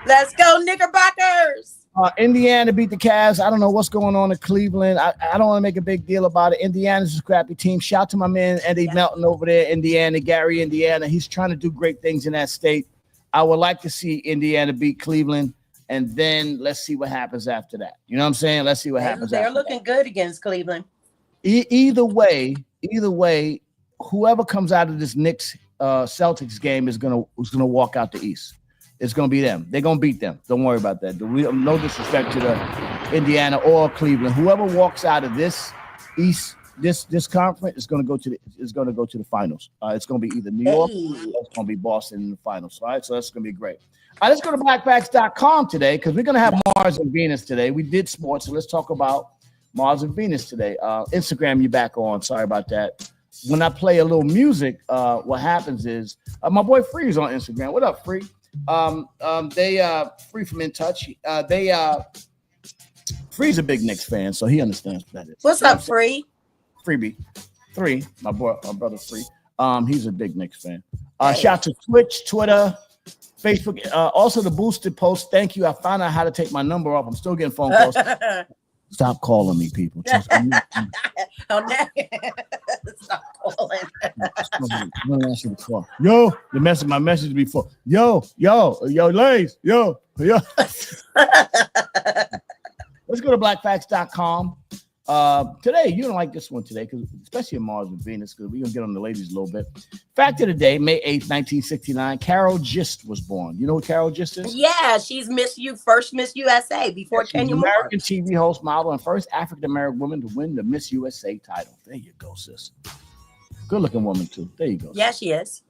Let's go, Knickerbockers. Indiana beat the Cavs. I don't know what's going on in Cleveland. I don't want to make a big deal about it. Indiana's a scrappy team. Shout to my man Eddie Melton over there, Gary, Indiana. He's trying to do great things in that state. I would like to see Indiana beat Cleveland and then let's see what happens after that. You know what I'm saying? Let's see what happens. They're looking good against Cleveland. Either way, whoever comes out of this Knicks Celtics game is gonna walk out the East. It's gonna be them. They're gonna beat them. Don't worry about that. No disrespect to the Indiana or Cleveland. Whoever walks out of this East, this conference is gonna go to the finals. It's gonna be either New York or it's gonna be Boston in the finals. All right, so that's gonna be great. All right, let's go to blackfacts.com today because we're gonna have Mars and Venus today. We did sports, so let's talk about Mars and Venus today. Instagram, you back on. Sorry about that. When I play a little music, what happens is my boy Free is on Instagram. What up, Free? They Free from In Touch. Free's a big Knicks fan, so he understands what that is. What's up, Free? Freebie. Three, my brother Free. He's a big Knicks fan. Shout out to Twitch, Twitter, Facebook. Also the boosted post. Thank you. I found out how to take my number off. I'm still getting phone calls. Stop calling me, people. Stop calling. Yo, my message before. Yo, Lays, yo. Let's go to blackfacts.com. Today, you don't like this one today, because especially in Mars and Venus, because we're gonna get on the ladies a little bit. Fact of the day, May 8th, 1969, Carol Gist was born. You know who Carol Gist is? Yeah, she's first Miss USA before Kenya Moore. American TV host, model, and first African American woman to win the Miss USA title. There you go, sis. Good looking woman too. There you go. Yeah, she is.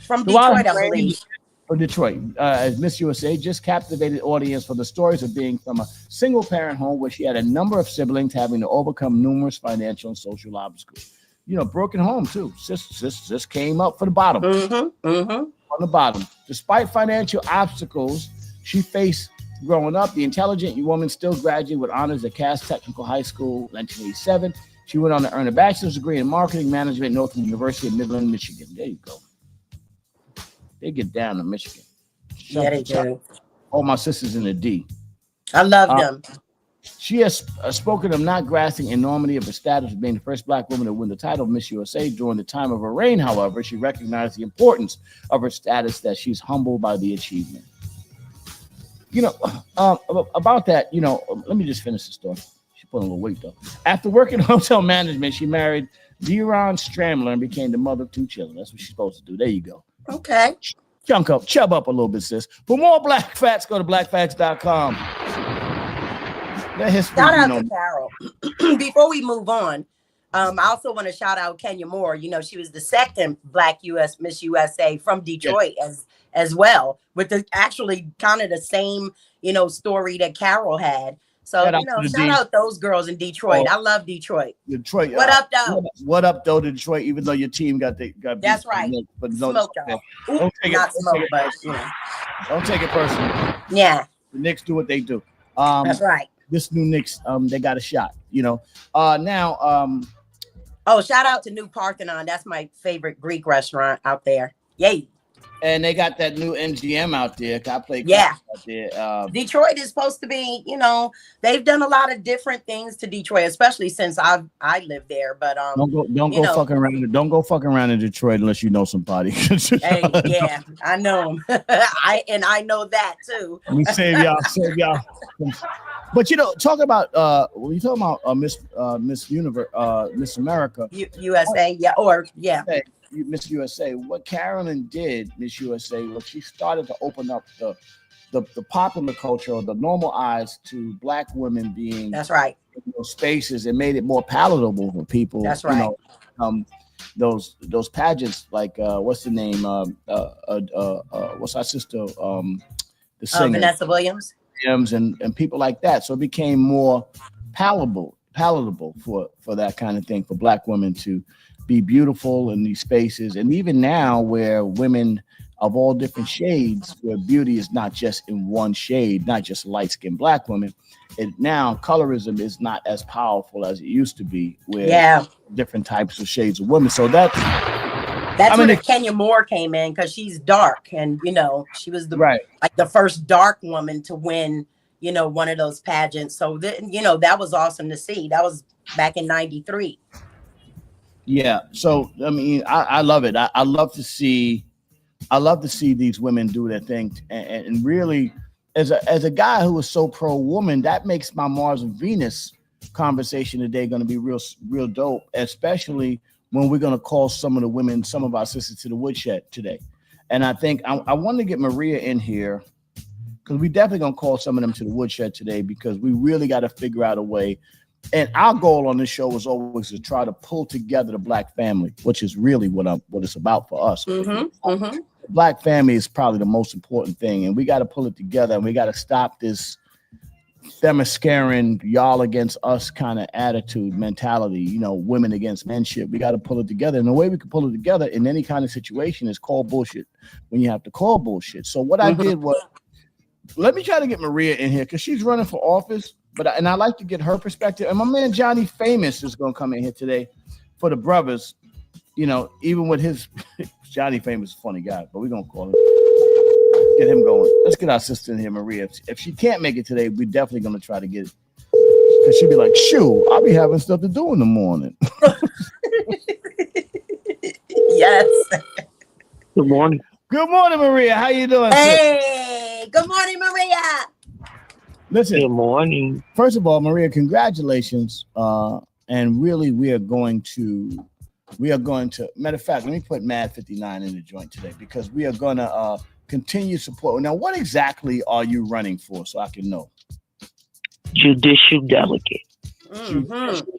From Detroit, I believe. From Detroit, as Miss USA, just captivated audience for the stories of being from a single-parent home where she had a number of siblings having to overcome numerous financial and social obstacles. You know, broken home too. Sis came up for the bottom. On the bottom. Despite financial obstacles she faced growing up, the intelligent woman still graduated with honors at Cass Technical High School in 1987. She went on to earn a bachelor's degree in marketing management at Northern University of Midland, Michigan. There you go. They get down to Michigan. Yeah, they do. All my sisters in the D. I love them. She has spoken of not grasping enormity of her status of being the first Black woman to win the title of Miss USA. During the time of her reign, however, she recognized the importance of her status, that she's humbled by the achievement. You know, about that, you know, let me just finish the story. She put on a little weight, though. After working in hotel management, she married Deron Stramler and became the mother of 2 children. That's what she's supposed to do. There you go. Okay. Chub up a little bit, sis. For more Black Facts, go to blackfacts.com. Shout out to Carol. Before we move on, I also want to shout out Kenya Moore. You know, she was the second Black Miss USA from Detroit as well, with actually kind of the same, you know, story that Carol had. So, shout out those girls in Detroit. I love Detroit. Detroit. What up, though? What up, though, to Detroit, even though your team got that's right. But smoke, don't take Don't take it personally. Yeah. The Knicks do what they do. That's right. This new Knicks, they got a shot, you know. Now, shout out to New Parthenon. That's my favorite Greek restaurant out there. Yay. And they got that new MGM out there. I played out there. Detroit is supposed to be, you know, they've done a lot of different things to Detroit, especially since I live there. But don't go fucking around. Don't go fucking around in Detroit unless you know somebody. Hey, yeah, I know them. I know that too. We save y'all. But you know, talk about when you talking about Miss Universe, Miss America, USA, Miss USA. What Carolyn did, Miss USA, was she started to open up the popular culture or the normal eyes to Black women being. That's right. In those spaces, and made it more palatable for people. That's right. You know, those pageants, like what's the name? What's our sister? The singer Vanessa Williams. And people like that. So it became more palatable for that kind of thing, for Black women to be beautiful in these spaces. And even now, where women of all different shades, where beauty is not just in one shade, not just light-skinned Black women, now colorism is not as powerful as it used to be, where different types of shades of women. So that's where Kenya Moore came in, because she's dark, and you know, she was the first dark woman to win, you know, one of those pageants. So that was awesome to see. That was back in '93. Yeah. So I mean, I love it. I love to see these women do their thing, and really as a guy who is so pro woman, that makes my Mars and Venus conversation today going to be real dope, especially when we're going to call some of the women, some of our sisters to the woodshed today. And I think I want to get Maria in here because we definitely going to call some of them to the woodshed today because we really got to figure out a way. And our goal on this show was always to try to pull together the Black family, which is really what it's about for us. Black family is probably the most important thing, and we got to pull it together, and we got to stop this Themysciran y'all against us kind of attitude, mentality, women against men shit. We got to pull it together. And the way we can pull it together in any kind of situation is call bullshit when you have to call bullshit. So what I did was, let me try to get Maria in here because she's running for office, and I like to get her perspective. And my man Johnny Famous is going to come in here today for the brothers, even with his Johnny Famous is a funny guy, but we're going to call him. Get him going. Let's get our sister in here, Maria. If she can't make it today, we're definitely going to try to get it. Because she'll be like, shoo, I'll be having stuff to do in the morning. Yes. Good morning. Good morning, Maria. How you doing? Hey, good morning, Maria. Listen. Good morning. First of all, Maria, congratulations. And really, we are going to, matter of fact, let me put Mad 59 in the joint today because we are going to continue support. Now, what exactly are you running for so I can know? Judicial delegate.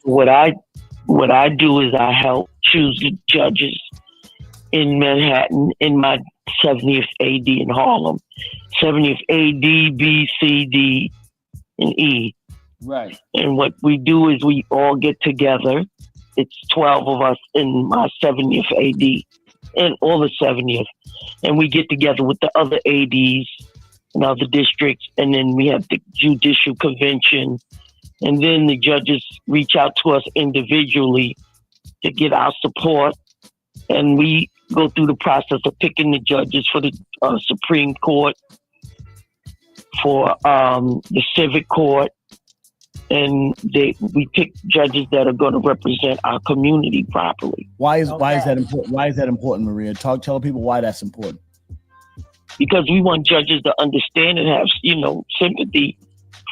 What I do is I help choose the judges in Manhattan in my 70th AD in Harlem. 70th AD, B, C, D, and E. Right. And what we do is we all get together. It's 12 of us in my 70th AD and all the 70th. And we get together with the other ADs and other districts. And then we have the judicial convention. And then the judges reach out to us individually to get our support. And we go through the process of picking the judges for the Supreme Court, for the Civic Court. And we pick judges that are going to represent our community properly. Why is that important? Why is that important, Maria? Tell people why that's important. Because we want judges to understand and have, sympathy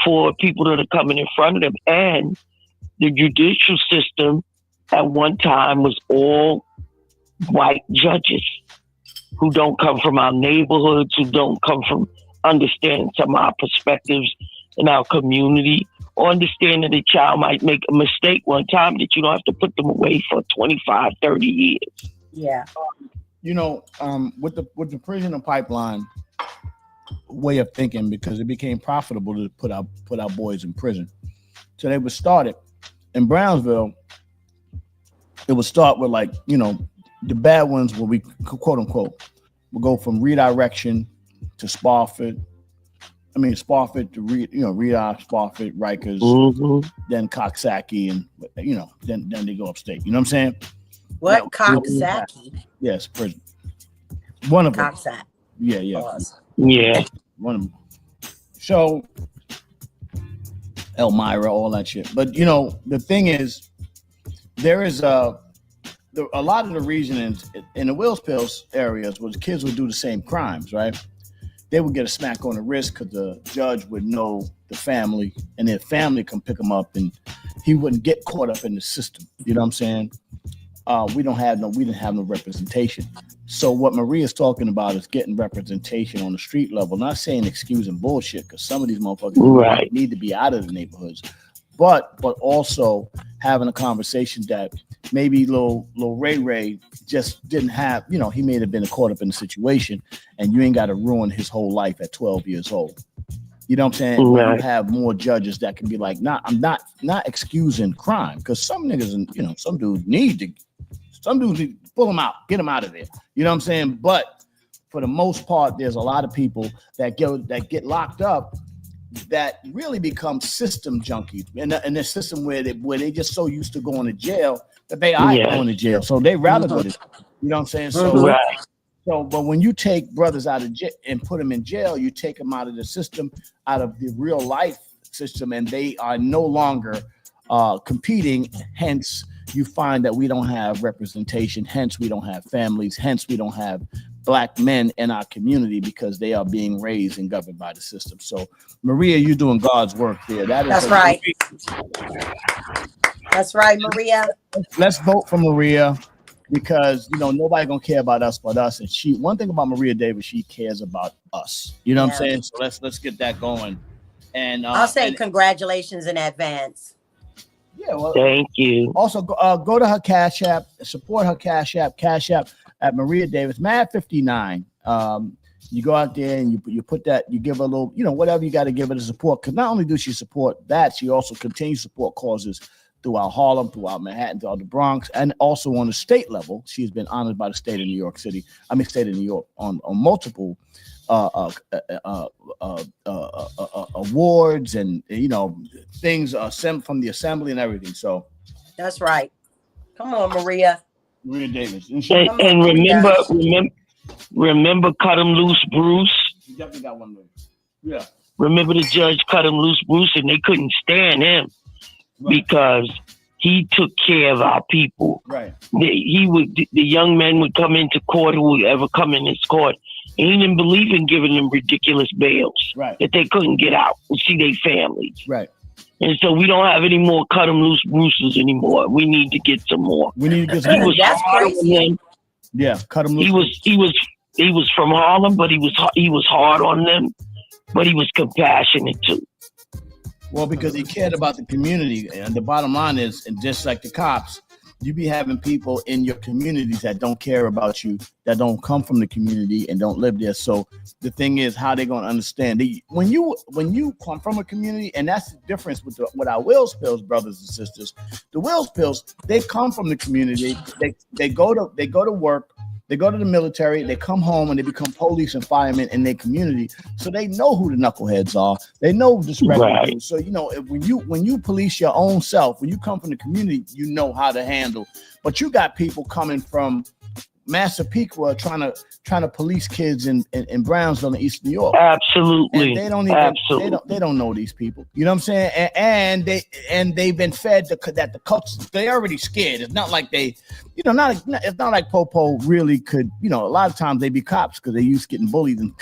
for people that are coming in front of them. And the judicial system at one time was all white judges who don't come from our neighborhoods, who don't come from understanding some of our perspectives in our community, or understand that a child might make a mistake one time that you don't have to put them away for 25, 30 years. Yeah. With the prison and pipeline way of thinking, because it became profitable to put our boys in prison. So they would start it in Brownsville. It would start with the bad ones where we quote unquote will go from redirection to Spofford to Rita, Spofford, Rikers, then Coxsackie, and then they go upstate. You know what I'm saying? What? Coxsackie? Yes, prison. One of them. Coxsackie. Yeah. Yeah. One of them. So Elmira, all that shit. But the thing is, there is a lot of the reasoning in the Wills Pills areas was kids would do the same crimes, right? They would get a smack on the wrist because the judge would know the family, and their family can pick them up, and he wouldn't get caught up in the system. You know what I'm saying? We didn't have no representation. So what Maria's talking about is getting representation on the street level. Not saying excusing bullshit, because some of these motherfuckers need to be out of the neighborhoods, but also having a conversation that maybe little Ray just didn't have. He may have been caught up in the situation, and you ain't got to ruin his whole life at 12 years old. You know what I'm saying? Right. You have more judges that can be like, I'm not excusing crime, because some niggas and some dudes need to pull them out, get them out of there. You know what I'm saying? But for the most part, there's a lot of people that get locked up that really become system junkies in a system where they just so used to going to jail that they are going to jail. So they rather go to jail. You know what I'm saying? So, but when you take brothers out of jail and put them in jail, you take them out of the system, out of the real life system, and they are no longer competing. Hence, you find that we don't have representation. Hence, we don't have families. Hence, we don't have Black men in our community because they are being raised and governed by the system. So, Maria, you're doing God's work there. That's right. That's right, Maria. Let's vote for Maria because nobody gonna care about us but us. And one thing about Maria Davis, she cares about us. You know what I'm saying? So let's get that going. And I'll say congratulations in advance. Yeah, well, thank you. Also, go to her Cash App, support her Cash App at Maria Davis, Mad 59. You go out there and you put that, you give her a little, whatever you got to give her to support. Because not only does she support that, she also continues to support causes throughout Harlem, throughout Manhattan, throughout the Bronx, and also on the state level. She's been honored by the state of New York City. State of New York on multiple awards and things from the assembly and everything. So that's right. Come on, Maria Davis. And remember Cut Him Loose Bruce. You definitely got one there. Yeah. Remember the judge Cut Him Loose Bruce, and they couldn't stand him because he took care of our people. Right. The young men would come into court, who would ever come in his court, and he didn't believe in giving them ridiculous bails that they couldn't get out and see their families. Right. And so we don't have any more Cut 'em Loose Bruces anymore. We need to get some more. We need to get some more. That's crazy. Yeah, Cut 'em Loose. He was from Harlem, but he was hard on them, but he was compassionate too. Well, because he cared about the community, and the bottom line is, and just like the cops, you be having people in your communities that don't care about you, that don't come from the community and don't live there. So the thing is, how they gonna understand? When you come from a community, and that's the difference with our Wills Pills brothers and sisters. The Wills Pills, they come from the community. They go to work. They go to the military, they come home, and they become police and firemen in their community. So they know who the knuckleheads are. They know this regular dude. So when you police your own self, when you come from the community, you know how to handle. But you got people coming from Massapequa trying to police kids in Brownsville in East New York. Absolutely. And they don't even they don't know these people. You know what I'm saying? And they've been fed that the culture, they already scared. It's not like they, it's not like Popo really could, a lot of times they be cops because they used to getting bullied, and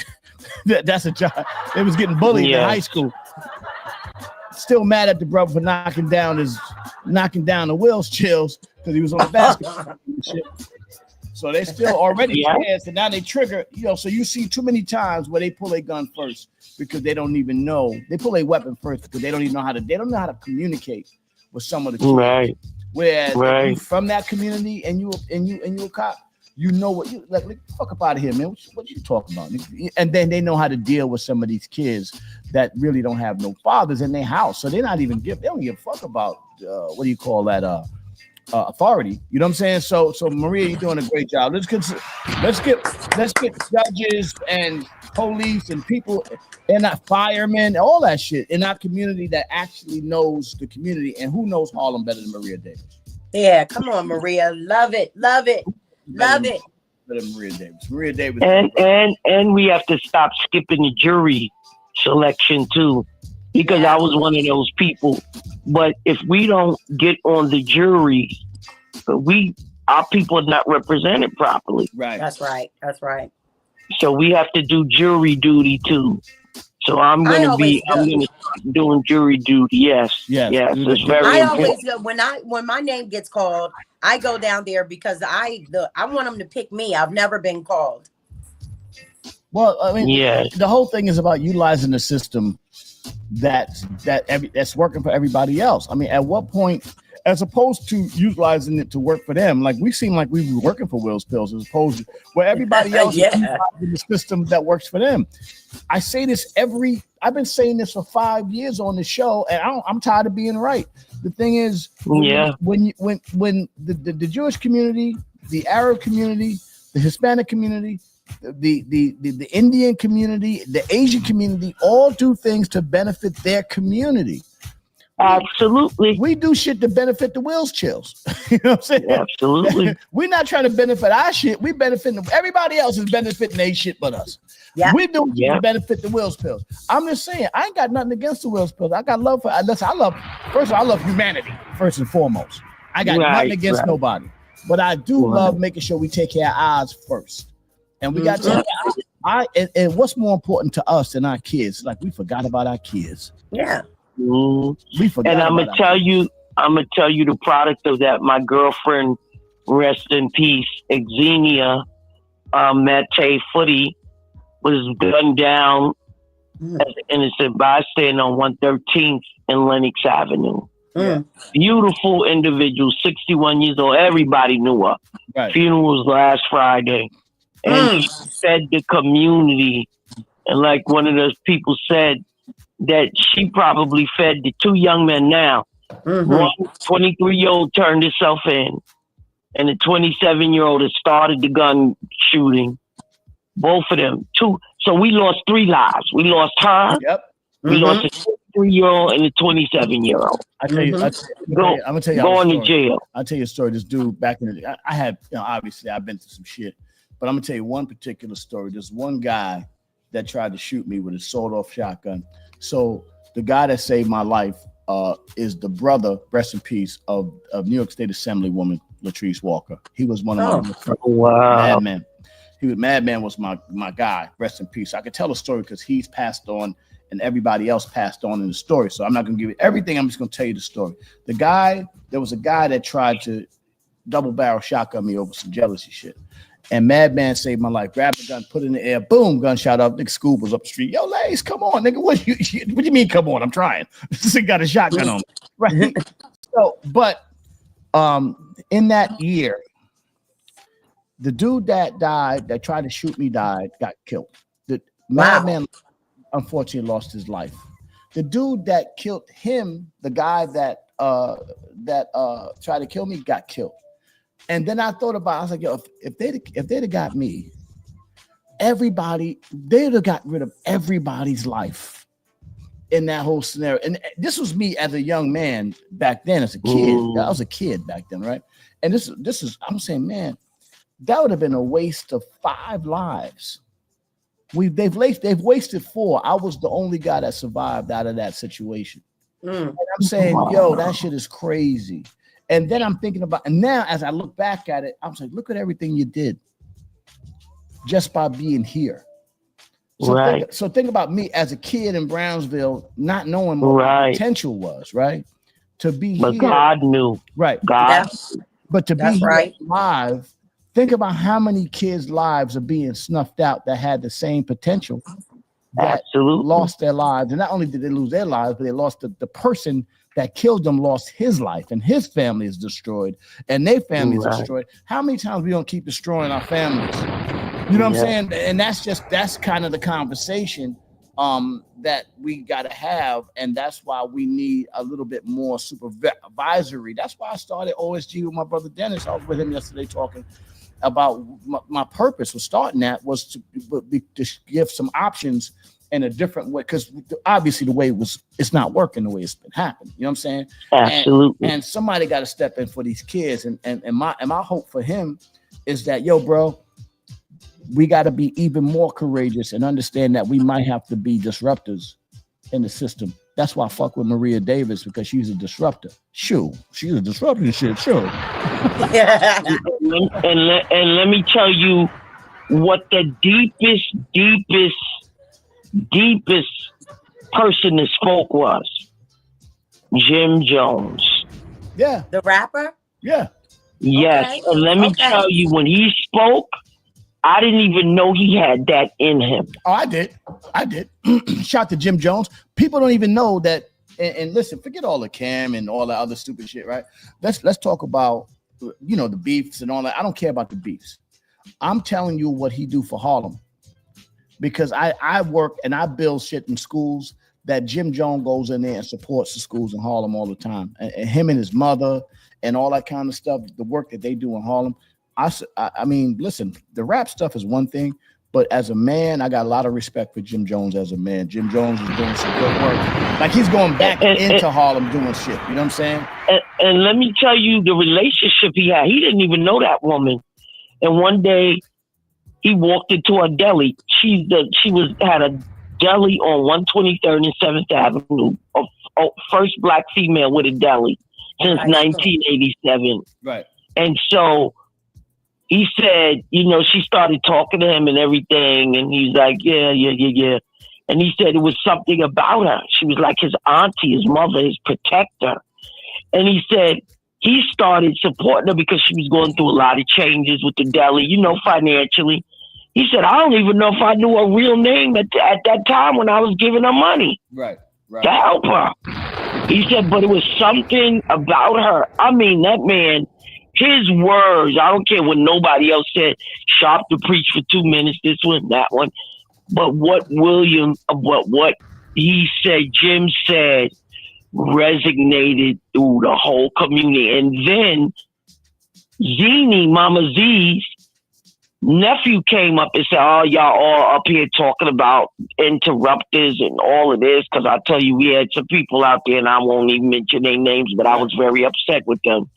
that's a job. They was getting bullied in high school. Still mad at the brother for knocking down the Wills Chills because he was on the basketball shit. So they still already scared, so now they trigger, so you see too many times where they pull a gun first because they don't even know. They pull a weapon first because they don't know how to communicate with some of the kids. Right. Whereas if you from that community and you a cop, you know what you like fuck up out of here, man. What you talking about? And then they know how to deal with some of these kids that really don't have no fathers in their house. So they don't give a fuck about authority. You know what I'm saying? So Maria, you're doing a great job. Let's get judges and police and people and firemen, all that shit in our community that actually knows the community, and who knows Harlem better than Maria Davis? Yeah, come on, Maria. Love it. Better than Maria Davis. And we have to stop skipping the jury selection too, because I was one of those people. But if we don't get on the jury, our people are not represented properly. Right. That's right. So we have to do jury duty too. So I'm going to start doing jury duty. Yes. It's very important. When my name gets called, I go down there because I want them to pick me. I've never been called. Well, I mean, the whole thing is about utilizing the system that's working for everybody else. I mean, at what point, as opposed to utilizing it to work for them, like we seem like we were working for Wills Pills, as opposed to where everybody else is utilizing the system that works for them. I say this I've been saying this for 5 years on the show, and I'm tired of being right. The thing is, when the Jewish community, the Arab community, the Hispanic community, the Indian community, the Asian community, all do things to benefit their community. Absolutely. We do shit to benefit the Wills Chills. You know what I'm saying? Absolutely. We're not trying to benefit our shit. We benefiting everybody else is benefiting their shit but us. Yeah. We're doing to benefit the Wills Pills. I'm just saying, I ain't got nothing against the Wills Pills. I got love for I love humanity first and foremost. I got nothing against nobody. But I do love making sure we take care of ours first. And we got to, and what's more important to us than our kids? Like we forgot about our kids. Yeah. We forgot. And I'm gonna tell you the product of that. My girlfriend, rest in peace, Xenia Mate Footy, was gunned down as an innocent bystander on 113th and Lenox Avenue. Beautiful individual, 61 years old. Everybody knew her. Right. Funeral was last Friday. And she fed the community. And like one of those people said, that she probably fed the two young men now. One 23-year-old turned himself in, and the 27-year-old has started the gun shooting. Both of them. Two. So we lost 3 lives. We lost her. Yep. We lost the 23-year-old and the 27-year-old. I tell you, I'm gonna tell you. Going to jail. I'll tell you a story. This dude back in the day, I had, obviously I've been through some shit, but I'm gonna tell you one particular story. There's one guy that tried to shoot me with a sawed-off shotgun. So the guy that saved my life is the brother, rest in peace, of New York State Assemblywoman Latrice Walker. He was one of my Madman. Madman was my guy, rest in peace. I could tell a story because he's passed on and everybody else passed on in the story. So I'm not gonna give you everything. I'm just gonna tell you the story. There was a guy that tried to double barrel shotgun me over some jealousy shit. And Madman saved my life. Grabbed the gun, put it in the air, boom, gunshot up. Nigga Scoob was up the street. Yo, Lace, come on, nigga. What you mean, come on? I'm trying. This nigga got a shotgun on me. Right. So, but in that year, the dude that died, that tried to shoot me got killed. The Madman unfortunately lost his life. The dude that killed him, the guy that tried to kill me, got killed. And then I thought about, I was like, yo, if they'd have got me, they'd have got rid of everybody's life in that whole scenario. And this was me as a young man back then, as a kid. I was a kid back then, right? And this is, I'm saying, man, that would have been a waste of 5 lives. They've wasted 4. I was the only guy that survived out of that situation. And I'm saying, yo, that shit is crazy. And then I'm thinking about, and now as I look back at it, I'm like, look at everything you did just by being here. So think about me as a kid in Brownsville, not knowing what my potential was, right? To be here. But God knew. Right. God. But to be here alive, think about how many kids' lives are being snuffed out that had the same potential that lost their lives. And not only did they lose their lives, but they lost the person that killed them, lost his life, and his family is destroyed, and their family is destroyed. How many times we don't keep destroying our families? You know what I'm saying? And that's kind of the conversation that we got to have, and that's why we need a little bit more supervisory. That's why I started OSG with my brother Dennis. I was with him yesterday talking about my purpose was starting that was to give some options in a different way, because obviously the way it's not working the way it's been happening. You know what I'm saying? Absolutely. And somebody got to step in for these kids. And my hope for him is that, yo, bro, we got to be even more courageous and understand that we might have to be disruptors in the system. That's why I fuck with Maria Davis, because she's a disruptor. She's a disruptor and shit. Sure. and let me tell you what the deepest person that spoke was Jim Jones. Yeah. The rapper? Yeah. Yes. Okay. And let me tell you, when he spoke, I didn't even know he had that in him. Oh, I did. Shout to Jim Jones. People don't even know that. And listen, forget all the Cam and all that other stupid shit, right? Let's talk about, the beefs and all that. I don't care about the beefs. I'm telling you what he do for Harlem. Because I work and I build shit in schools that Jim Jones goes in there and supports the schools in Harlem all the time. And him and his mother and all that kind of stuff, the work that they do in Harlem. I mean, listen, the rap stuff is one thing, but as a man, I got a lot of respect for Jim Jones as a man. Jim Jones is doing some good work. Like he's going back into Harlem doing shit. You know what I'm saying? And let me tell you the relationship he had. He didn't even know that woman. And one day he walked into a deli. Had a deli on 123rd and 7th Avenue. First black female with a deli since 1987. Right. And so he said, you know, she started talking to him and everything, and he's like, yeah. And he said it was something about her. She was like his auntie, his mother, his protector. And he said he started supporting her because she was going through a lot of changes with the deli, you know, financially. He said, I don't even know if I knew her real name at that time when I was giving her money to help her. He said, but it was something about her. I mean, that man, his words, I don't care what nobody else said, Sharp to preach for 2 minutes, this one, that one. But what he said, Jim said, resonated through the whole community. And then Zini, Mama Z's nephew came up and said, oh, y'all all up here talking about interrupters and all of this, because I tell you, we had some people out there, and I won't even mention their names, but I was very upset with them,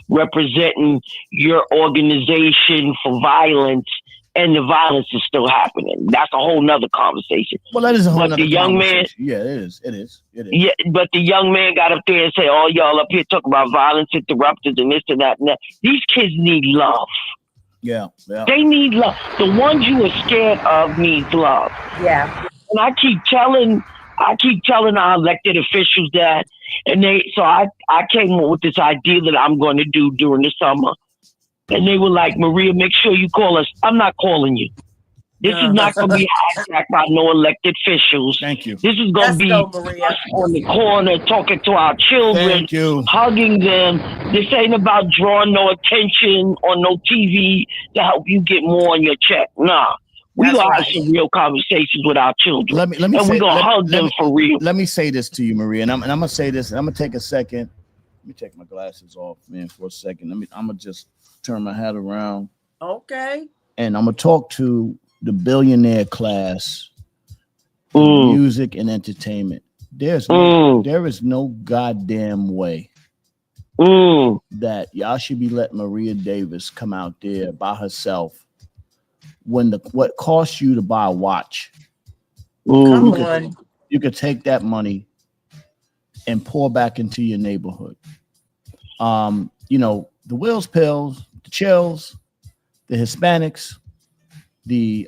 representing your organization for violence, and the violence is still happening. That's a whole nother conversation. Well, that is a whole but nother the young man, yeah, it is. Yeah, but the young man got up there and said, oh, y'all up here talking about violence interrupters and this and that and that. These kids need love. Yeah. They need love. The ones you are scared of needs love. Yeah. And I keep telling our elected officials that, and so I came up with this idea that I'm going to do during the summer. And they were like, Maria, make sure you call us. I'm not calling you. This is not going to be hijacked by no elected officials. Thank you. This is going to be on the corner talking to our children, hugging them. This ain't about drawing no attention on no TV to help you get more on your check. Nah. We're going to have some real conversations with our children. Let me and we're going to hug them for real. Let me say this to you, Maria, and I'm going to say this, and I'm going to take a second. Let me take my glasses off, man, for a second. I'm going to just turn my head around. Okay. And I'm going to talk to the billionaire class, music and entertainment. There is no goddamn way that y'all should be letting Maria Davis come out there by herself when what costs you to buy a watch. You could take that money and pour back into your neighborhood. You know, the Wills Pills, the Chills, the Hispanics, the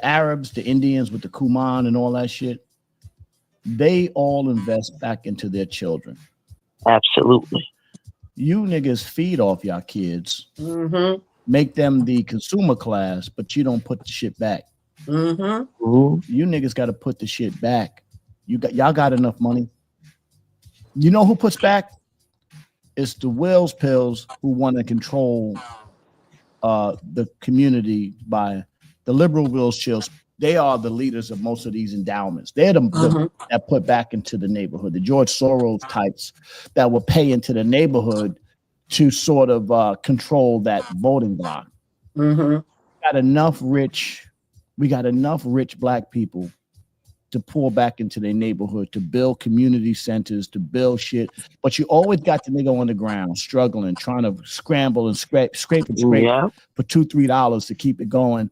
Arabs, the Indians with the Kuman and all that shit, they all invest back into their children. Absolutely. You niggas feed off y'all kids, make them the consumer class, but you don't put the shit back. You niggas got to put the shit back. Y'all got enough money. You know who puts back? It's the Wills Pills who want to control the community by the liberal Wills Chills. They are the leaders of most of these endowments. They're the that put back into the neighborhood. The George Soros types that will pay into the neighborhood to sort of control that voting block. We got enough rich black people to pour back into their neighborhood, to build community centers, to build shit. But you always got the nigga on the ground struggling, trying to scramble and scrape for $2, $3 to keep it going,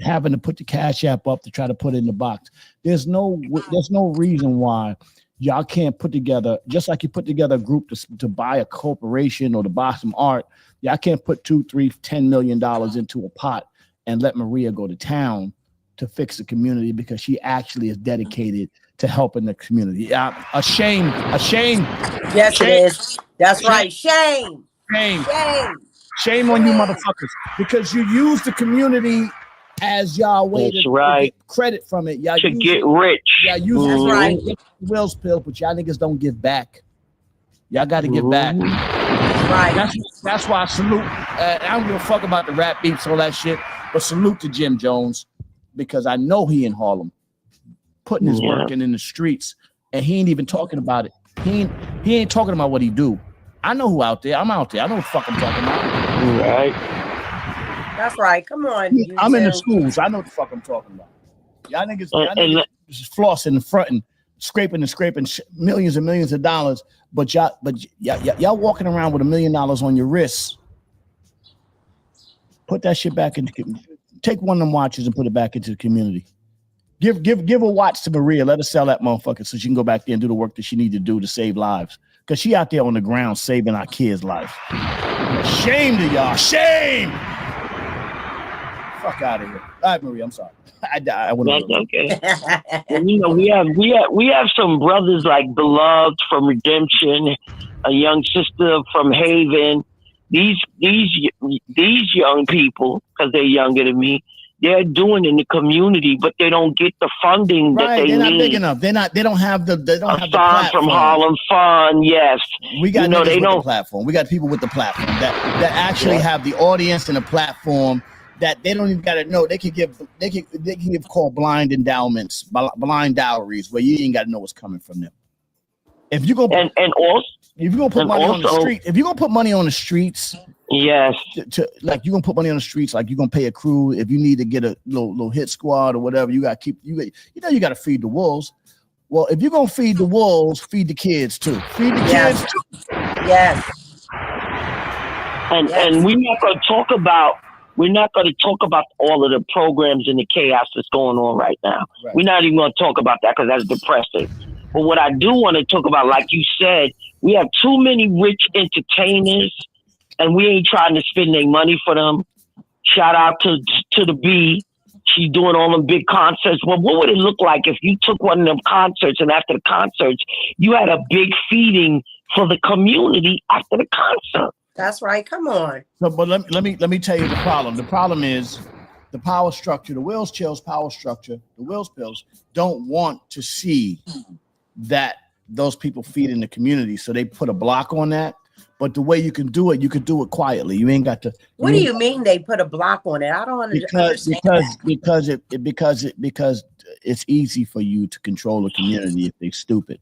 having to put the Cash App up to try to put it in the box. There's no reason why y'all can't put together, just like you put together a group to buy a corporation or to buy some art. Y'all can't put $2, $3, $10 million into a pot and let Maria go to town to fix the community because she actually is dedicated to helping the community. A shame. Yes, shame. It is. That's right. Shame on you motherfuckers, because you use the community as y'all way to get credit from it. Y'all get rich. Y'all use Will's Pill, but y'all niggas don't give back. Y'all got to give back. Right. That's why I salute. I don't give a fuck about the rap beats, all that shit, but salute to Jim Jones. Because I know he in Harlem putting his work in the streets, and he ain't even talking about it. He ain't talking about what he do. I know who out there. I'm out there. I know what the fuck I'm talking about. Right. That's right. Come on. I'm in the schools. I know what the fuck I'm talking about. Y'all niggas just flossing and fronting, scraping millions and millions of dollars, but y'all walking around with $1 million on your wrists. Put that shit back into. Take one of them watches and put it back into the community. Give a watch to Maria. Let her sell that motherfucker so she can go back there and do the work that she needs to do to save lives. Because she out there on the ground saving our kids' lives. Shame to y'all. Shame. fuck out of here. All right, Marie, I'm sorry. I went That's okay. And, you know, we have some brothers like Beloved from Redemption, a young sister from Haven. These young people, because they're younger than me, they're doing in the community, but they don't get the funding that they need. They're not big enough. They don't have the platform. From Harlem Fun, yes. We got the platform. We got people with the platform that actually have the audience and a platform that they don't even got to know. They can give called blind endowments, blind dowries, where you ain't got to know what's coming from them. If you go if you're gonna put money on the street, if you're gonna put money on the streets, yes, like you're gonna put money on the streets, like you're gonna pay a crew. If you need to get a little hit squad or whatever, you got to feed the wolves. Well, if you're gonna feed the wolves, feed the kids too. Feed the kids too. Yes. And we're not going to talk about all of the programs and the chaos that's going on right now. Right. We're not even going to talk about that because that's depressing. But what I do want to talk about, like you said, we have too many rich entertainers, and we ain't trying to spend their money for them. Shout out to the B. She's doing all them big concerts. Well, what would it look like if you took one of them concerts and after the concerts, you had a big feeding for the community after the concert? That's right. Come on. So, but let me tell you the problem. The problem is the power structure, the Wills Chills power structure, the Wills Pills don't want to see that those people feed in the community. So they put a block on that. But the way you can do it quietly. You ain't got to. What do you mean they put a block on it? I don't understand that. Because it's easy for you to control the community if they're stupid.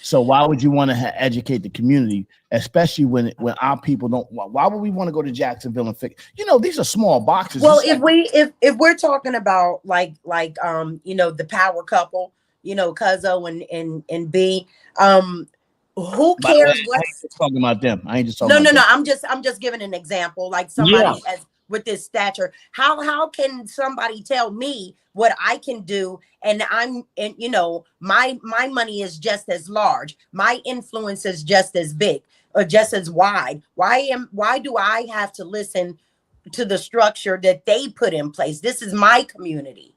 So why would you want to educate the community, especially when our people don't? Why would we want to go to Jacksonville and fix? These are small boxes. Well, if we're talking about like the power couple, Cuzzo and B, who cares what? I ain't just talking about them. I ain't just talking. No. I'm just giving an example. Like somebody with this stature, how can somebody tell me what I can do? And my money is just as large. My influence is just as big or just as wide. Why do I have to listen to the structure that they put in place? This is my community.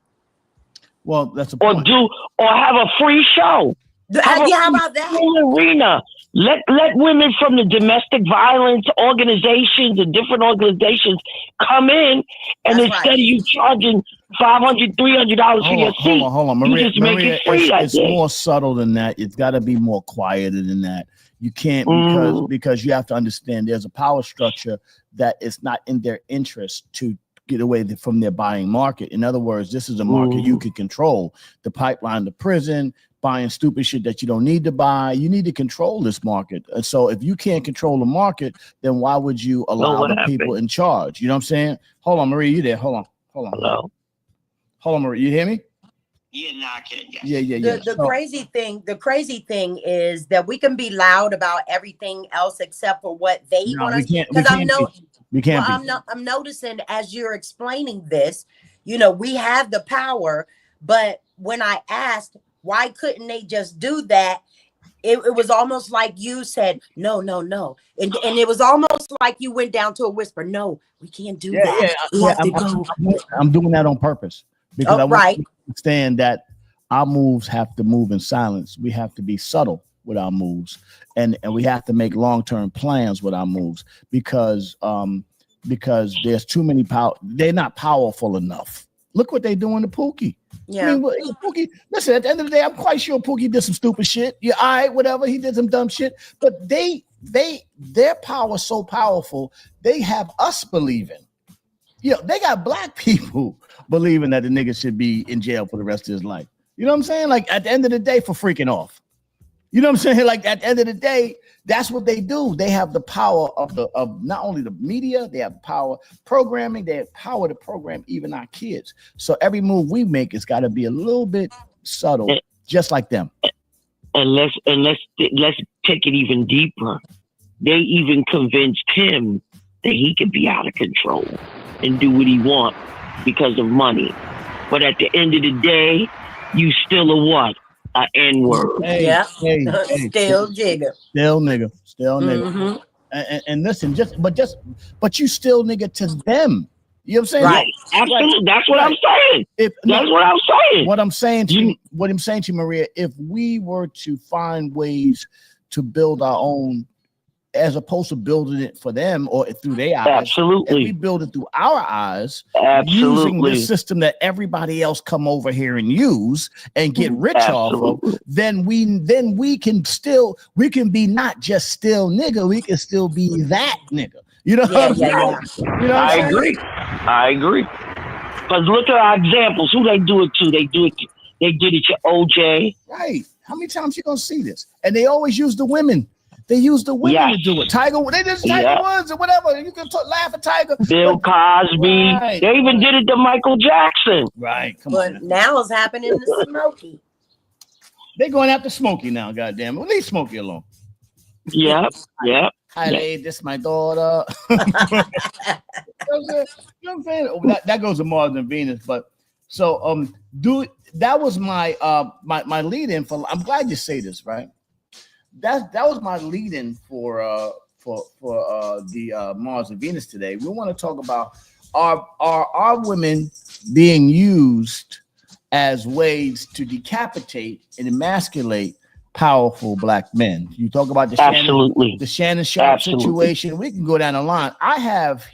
Well, that's a point. Or have a free show. How about that? Arena. Let women from the domestic violence organizations and different organizations come in, and instead of you charging $500, $300 for your seat, hold on, Maria, you just make it free. It's more subtle than that. It's got to be more quieter than that. You can't because you have to understand there's a power structure that it's not in their interest to get away from their buying market. In other words, this is a market you can control. The pipeline to prison, buying stupid shit that you don't need to buy. You need to control this market. And so if you can't control the market, then why would you allow the people in charge? You know what I'm saying? Hold on, Marie, you there? Hold on. Hello. Hold on, Marie. You hear me? Yeah, no, I can. Yes. The crazy thing is that we can be loud about everything else except for what they want us. Because I'm noticing as you're explaining this, we have the power, but when I asked why couldn't they just do that, it was almost like you said no, and it was almost like you went down to a whisper. No, we can't do that. I'm doing that on purpose because I want to understand that our moves have to move in silence. We have to be subtle with our moves, and we have to make long-term plans with our moves because there's too many power. They're not powerful enough. Look what they're doing to Pookie. Yeah. I mean, Pookie, listen, at the end of the day, I'm quite sure Pookie did some stupid shit. Yeah, all right, whatever. He did some dumb shit. But their power is so powerful, they have us believing. They got black people believing that the nigga should be in jail for the rest of his life. You know what I'm saying? Like at the end of the day, for freaking off. You know what I'm saying? Like at the end of the day, that's what they do. They have the power of not only the media, they have power programming, they have power to program even our kids. So every move we make has got to be a little bit subtle, just like them. And let's take it even deeper. They even convinced him that he could be out of control and do what he wants because of money. But at the end of the day, you still a what? An N-word. Still jigger. Still nigga. Still nigga. And listen, but you still nigga to them. You know what I'm saying? Right. Absolutely. That's what I'm saying. That's what I'm saying. What I'm saying to you, Maria, if we were to find ways to build our own, as opposed to building it for them or through their eyes. Absolutely. If we build it through our eyes, Absolutely. using the system that everybody else come over here and use and get rich off of, then we can be not just still nigga, we can still be that nigga. You know what I'm saying? You know I agree. Because look at our examples. Who they do it to? They did it to OJ. Right. How many times you gonna see this? And they always use the women. They use the women to do it. Tiger Woods or whatever. You can laugh at Tiger. Bill Cosby. Right. They even did it to Michael Jackson. Right. But now it's happening to Smokey. They're going after Smokey now, goddamn it. Well, leave Smokey alone. Yep. Hi, lady, this is my daughter. You know what I'm saying? That goes to Mars and Venus. But so that was my my lead-in for. I'm glad you say this, right? That was my lead-in for the Mars and Venus today. We want to talk about are women being used as ways to decapitate and emasculate powerful black men. You talk about the Shannon Sharp situation. We can go down the line. I have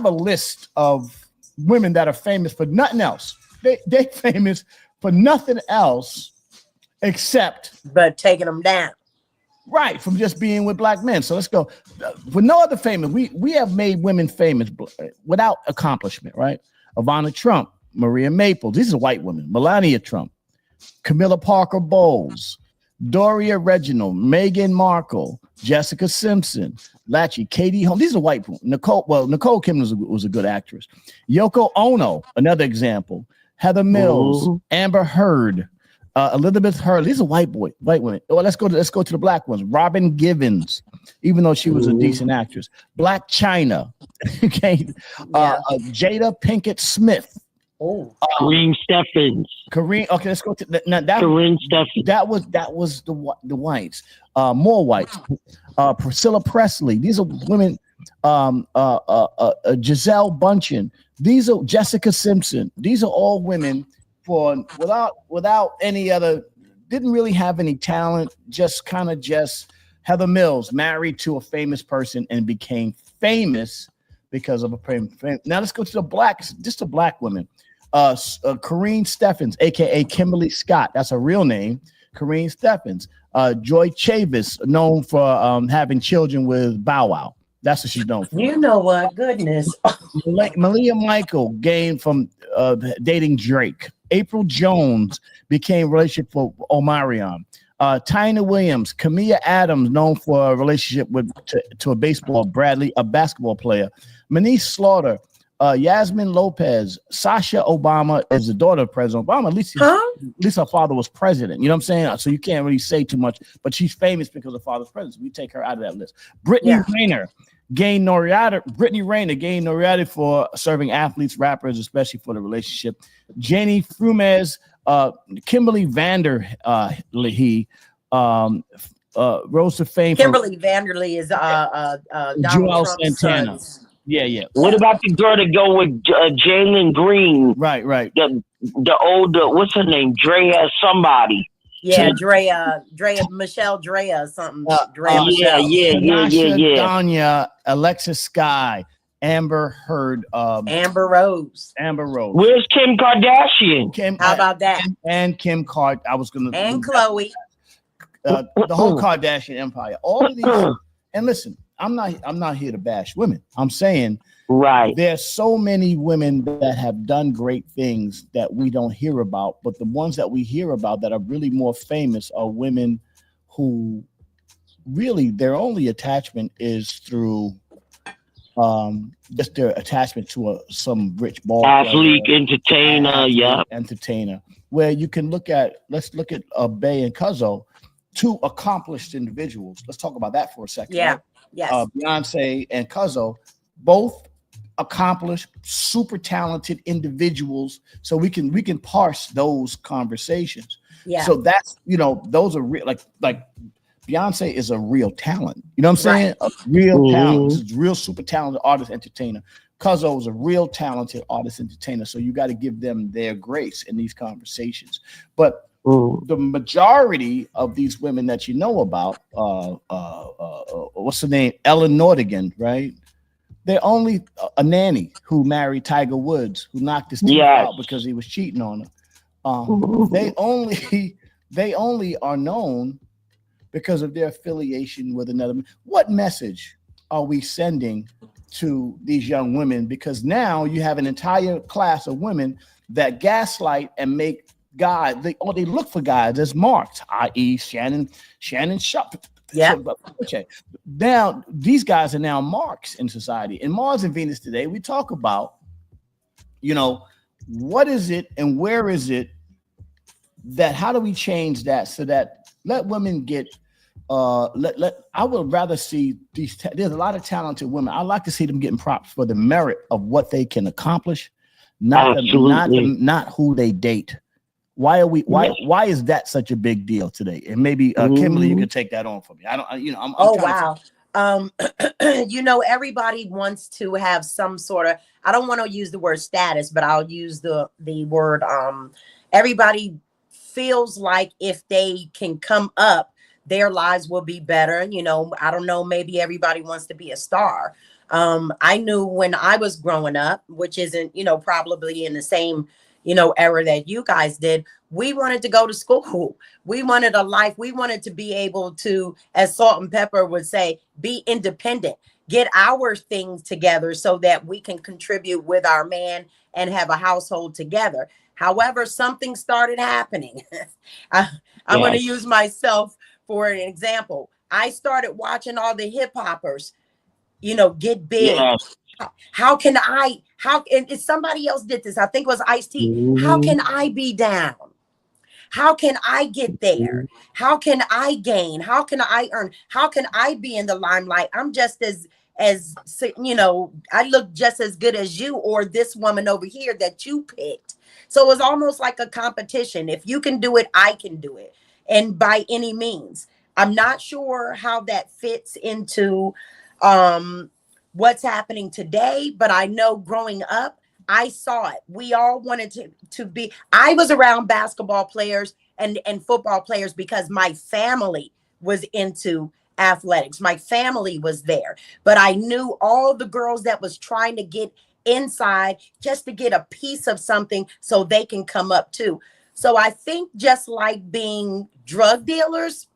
a list of women that are famous for nothing else. They famous for nothing else except taking them down. Right, from just being with black men. So let's go. For no other famous, we have made women famous without accomplishment, right? Ivana Trump, Maria Maples. These are white women. Melania Trump, Camilla Parker Bowles, Doria Reginald, Meghan Markle, Jessica Simpson, Lachey, Katie Holmes. These are white women. Nicole Kidman was a good actress. Yoko Ono, another example. Heather Mills, Amber Heard, Elizabeth Hurley. These are white women. Well, let's go to the black ones. Robin Givens, even though she was a decent actress. Black China. Okay. Jada Pinkett Smith. Kareem Steffens. Okay, let's go to that. Kareem Steffens. That was the whites. More whites. Priscilla Presley. These are women. Giselle Bundchen. These are Jessica Simpson. These are all women without any other. Didn't really have any talent. Just Heather Mills, married to a famous person and became famous because of a fame. Now let's go to the blacks. Just the black women. Kareen Steffens, aka Kimberly Scott. That's her real name. Kareen Steffens. Joy Chavis, known for having children with Bow Wow. That's what she's known for. You know what? Goodness. Malia Michael gained from dating Drake. April Jones became relationship for Omarion. Tyna Williams, Camilla Adams, known for a relationship to a basketball player. Manice Slaughter, Yasmin Lopez, Sasha Obama is the daughter of President Obama. At least her father was president. You know what I'm saying? So you can't really say too much, but she's famous because her father's president. We take her out of that list. Brittany Rayner gained notoriety for serving athletes, rappers, especially for the relationship. Janie Frumes, Kimberly Vanderlee, rose to fame. Kimberly Vanderlee is Donald Joel Trump's Santana. sons. Yeah. What about the girl to go with Jalen Green? Right. The older, what's her name? Drea somebody. Yeah, Drea, Michelle Drea, something. Yeah. Danya, Alexis Sky, Amber Heard, Amber Rose. Where's Kim Kardashian? How about that? And Kim Card. And Khloe. The whole Kardashian empire. All of these. And listen, I'm not here to bash women. I'm saying there's so many women that have done great things that we don't hear about, but the ones that we hear about that are really more famous are women who really their only attachment is through just their attachment to some rich ball athlete, entertainer, entertainer. Where you can let's look at Bey and Cuzzo, two accomplished individuals. Let's talk about that for a second. Yeah. Right? Yes. Beyonce and Cuzzo, both accomplished, super talented individuals. So we can parse those conversations. Yeah. So that's those are like Beyonce is a real talent. You know what I'm saying? A real talent. This is real super talented artist, entertainer. Cuzzo is a real talented artist, entertainer. So you got to give them their grace in these conversations. But the majority of these women that you know about, what's her name? Ellen Nordigan, right? They're only a nanny who married Tiger Woods, who knocked his teeth out because he was cheating on her. They only are known because of their affiliation with another. What message are we sending to these young women? Because now you have an entire class of women that gaslight and make God, they look for guys as marks, i.e. Shannon Sharp. Yeah. Okay. Now these guys are now marks in society. In Mars and Venus today, we talk about, what is it and where is it that, how do we change that so that let women get I would rather see these there's a lot of talented women. I like to see them getting props for the merit of what they can accomplish, not who they date. Why is that such a big deal today? And maybe Kimberly, you can take that on for me. Wow. Everybody wants to have some sort of, I don't want to use the word status, but I'll use the word everybody feels like if they can come up, their lives will be better. I don't know, maybe everybody wants to be a star. I knew when I was growing up, which isn't, probably in the same, era that you guys did, we wanted to go to school. We wanted a life. We wanted to be able to, as Salt and Pepper would say, be independent, get our things together so that we can contribute with our man and have a household together. However, something started happening. I'm going to use myself for an example. I started watching all the hip hoppers, get big. Yes. How can and somebody else did this? I think it was Ice-T. How can I be down? How can I get there? How can I gain? How can I earn? How can I be in the limelight? I'm just as I look just as good as you or this woman over here that you picked. So it was almost like a competition. If you can do it, I can do it. And by any means, I'm not sure how that fits into what's happening today, but I know growing up, I saw it. We all wanted to be, I was around basketball players and football players because my family was into athletics. My family was there, but I knew all the girls that was trying to get inside just to get a piece of something so they can come up too. So I think just like being drug dealers,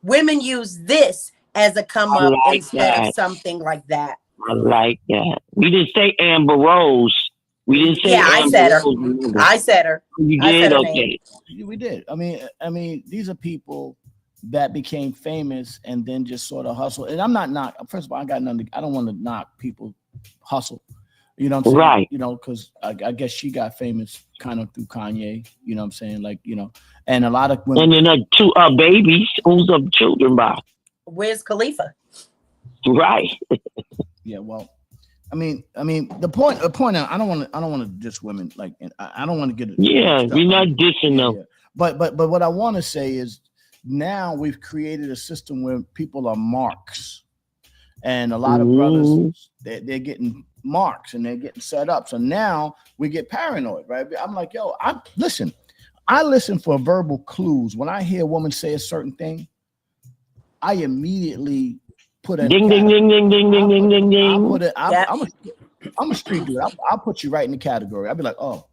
women use this as a come up instead of something like that. I like that. We didn't say Amber Rose. We didn't say Amber Rose. I said her. You did? Okay. We did. I mean, these are people that became famous and then just sort of hustle. And I'm not first of all, I don't want to knock people hustle. You know what I'm saying? Right. Because I guess she got famous kind of through Kanye. You know what I'm saying? And a lot of women. And then two babies. Who's the children by? Wiz Khalifa. Right. Yeah. Well, I mean, the point. I don't want to diss women. I don't want to get. Yeah, we're not dissing them. Yeah. But what I want to say is now we've created a system where people are marks, and a lot of brothers they're getting marks and they're getting set up. So now we get paranoid, right? I'm like, yo, I listen for verbal clues. When I hear a woman say a certain thing, I immediately put a ding ding ding ding ding ding ding ding ding. I'm a street dude. I'll put you right in the category. I'll be like, oh,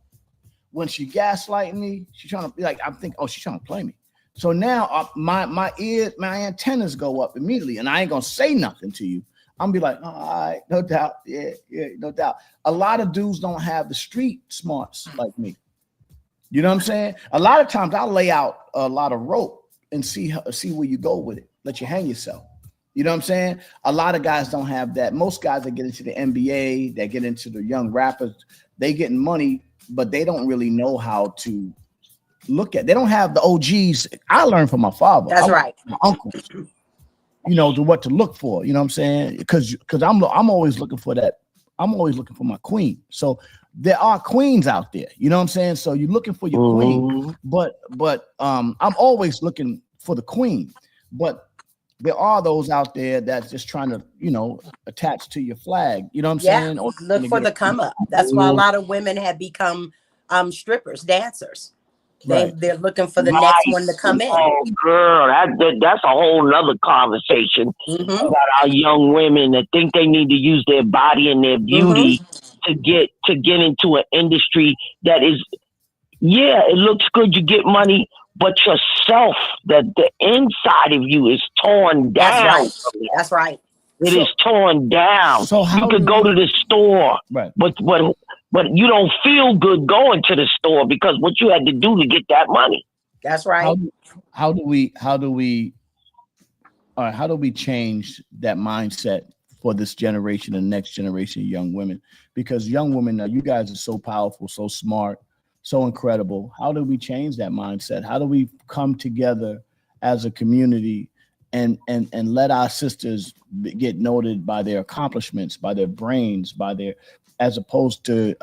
when she gaslighting me, she's trying to be like, I'm thinking, oh, she's trying to play me. So now my antennas go up immediately, and I ain't gonna say nothing to you. I'm be like, all right, no doubt, yeah, no doubt. A lot of dudes don't have the street smarts like me. You know what I'm saying? A lot of times I'll lay out a lot of rope and see where you go with it. Let you hang yourself. You know what I'm saying? A lot of guys don't have that. Most guys that get into the NBA, that get into the young rappers, they getting money, but they don't really know how to look at. They don't have the OGs. I learned from my father. That's right. My uncles. To what to look for. You know what I'm saying? Because I'm always looking for that. I'm always looking for my queen. So there are queens out there. You know what I'm saying? So you're looking for your queen, but I'm always looking for the queen. but there are those out there that's just trying to, attach to your flag. You know what I'm saying? Or look for the come up. That's why a lot of women have become strippers, dancers. They're looking for the next one to come in. Oh, girl, that's a whole nother conversation about our young women that think they need to use their body and their beauty to get into an industry that is, it looks good, you get money, but yourself, the inside of you is torn down. That's right. It is torn down. So you could go to the store, but you don't feel good going to the store because what you had to do to get that money. That's right. How do we change that mindset for this generation and next generation of young women? Because young women, now you guys are so powerful, so smart, so incredible. How do we change that mindset? How do we come together as a community and let our sisters get noted by their accomplishments, by their brains, by their, as opposed to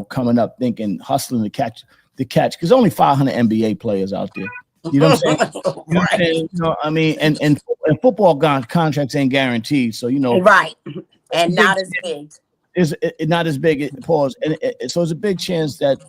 coming up thinking, hustling to catch, because only 500 NBA players out there. You know what I'm saying? You know what I'm saying? I mean, and football contracts ain't guaranteed, so right, and not as big. Is not as big. Pause. And so it's a big chance that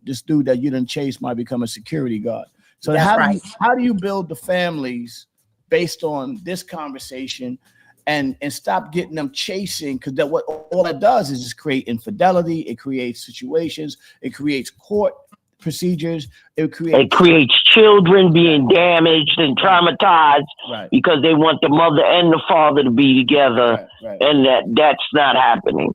this dude that you didn't chase might become a security guard. So how do you build the families based on this conversation, and stop getting them chasing? Because that what all that does is just create infidelity. It creates situations. It creates court procedures. It creates children being damaged and traumatized because they want the mother and the father to be together, and that's not happening.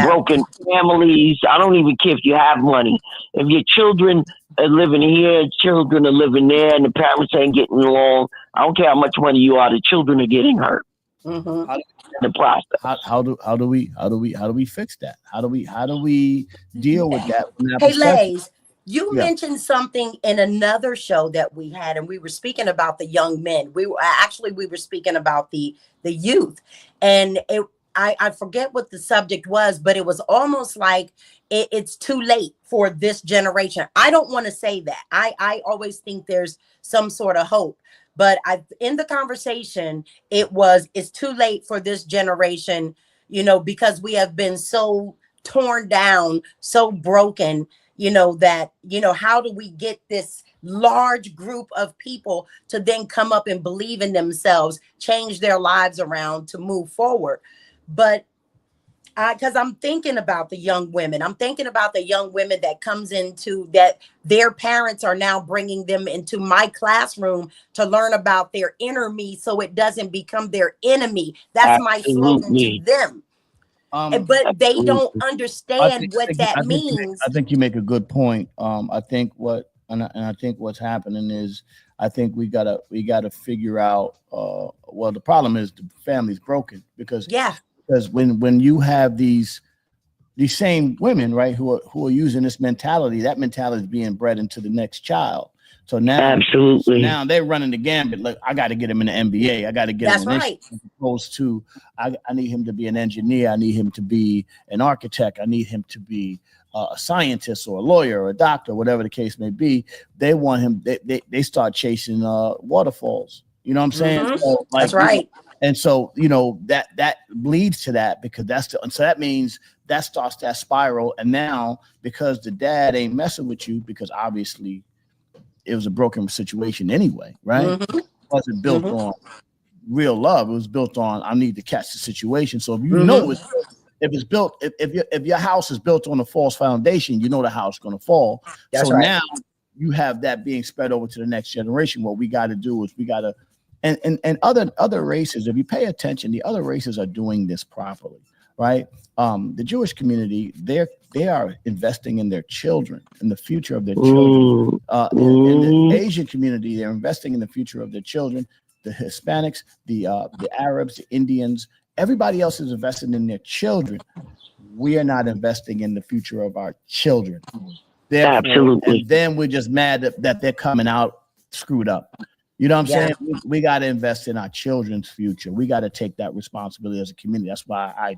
Broken families. I don't even care if you have money. If your children are living here, children are living there, and the parents ain't getting along, I don't care how much money you are. The children are getting hurt. The process. How do we fix that? How do we deal with that? Hey, Lays, you mentioned something in another show that we had, and we were speaking about the young men. We were speaking about the youth, and I forget what the subject was, but it was almost like it's too late for this generation. I don't want to say that. I always think there's some sort of hope, but in the conversation, it's too late for this generation, because we have been so torn down, so broken, that, how do we get this large group of people to then come up and believe in themselves, change their lives around to move forward? But because I'm thinking about the young women, that comes into that their parents are now bringing them into my classroom to learn about their inner me, so it doesn't become their enemy. That's my slogan to them. But they don't understand what that means. I think you make a good point. I think I think what's happening is, I think we gotta figure out. Well, the problem is the family's broken because when you have these same women, right, who are using this mentality, that mentality is being bred into the next child. So now, now they're running the gambit. Look, I got to get him in the NBA. I got to get him in this. As opposed to, I need him to be an engineer. I need him to be an architect. I need him to be a scientist or a lawyer or a doctor, whatever the case may be. They want him. They start chasing waterfalls. You know what I'm saying? So, that's right. And so that bleeds to that, because so that means that starts that spiral. And now, because the dad ain't messing with you, because obviously it was a broken situation anyway, right? It wasn't built on real love. It was built on, I need to catch the situation. So if if your house is built on a false foundation, the house is going to fall. Now you have that being spread over to the next generation. What we got to do is and other races, if you pay attention, the other races are doing this properly, right? The Jewish community, they are investing in their children, in the future of their children. In the Asian community, they're investing in the future of their children. The Hispanics, the Arabs, the Indians, everybody else is investing in their children. We are not investing in the future of our children. Therefore, absolutely. And then we're just mad that they're coming out screwed up. You know what I'm saying? We got to invest in our children's future. We got to take that responsibility as a community. That's why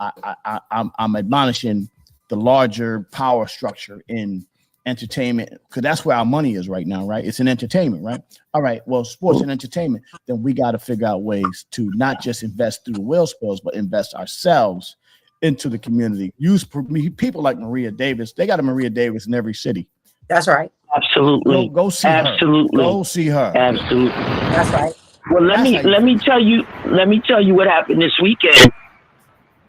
I'm admonishing the larger power structure in entertainment, because that's where our money is right now, right? It's in entertainment, right? All right, well, sports and entertainment, then we got to figure out ways to not just invest through the wheel spills, but invest ourselves into the community. Use people like Maria Davis. They got a Maria Davis in every city. That's right. Absolutely. Go see Absolutely. her. Go see her. Absolutely. That's right. Well, let me tell you what happened this weekend.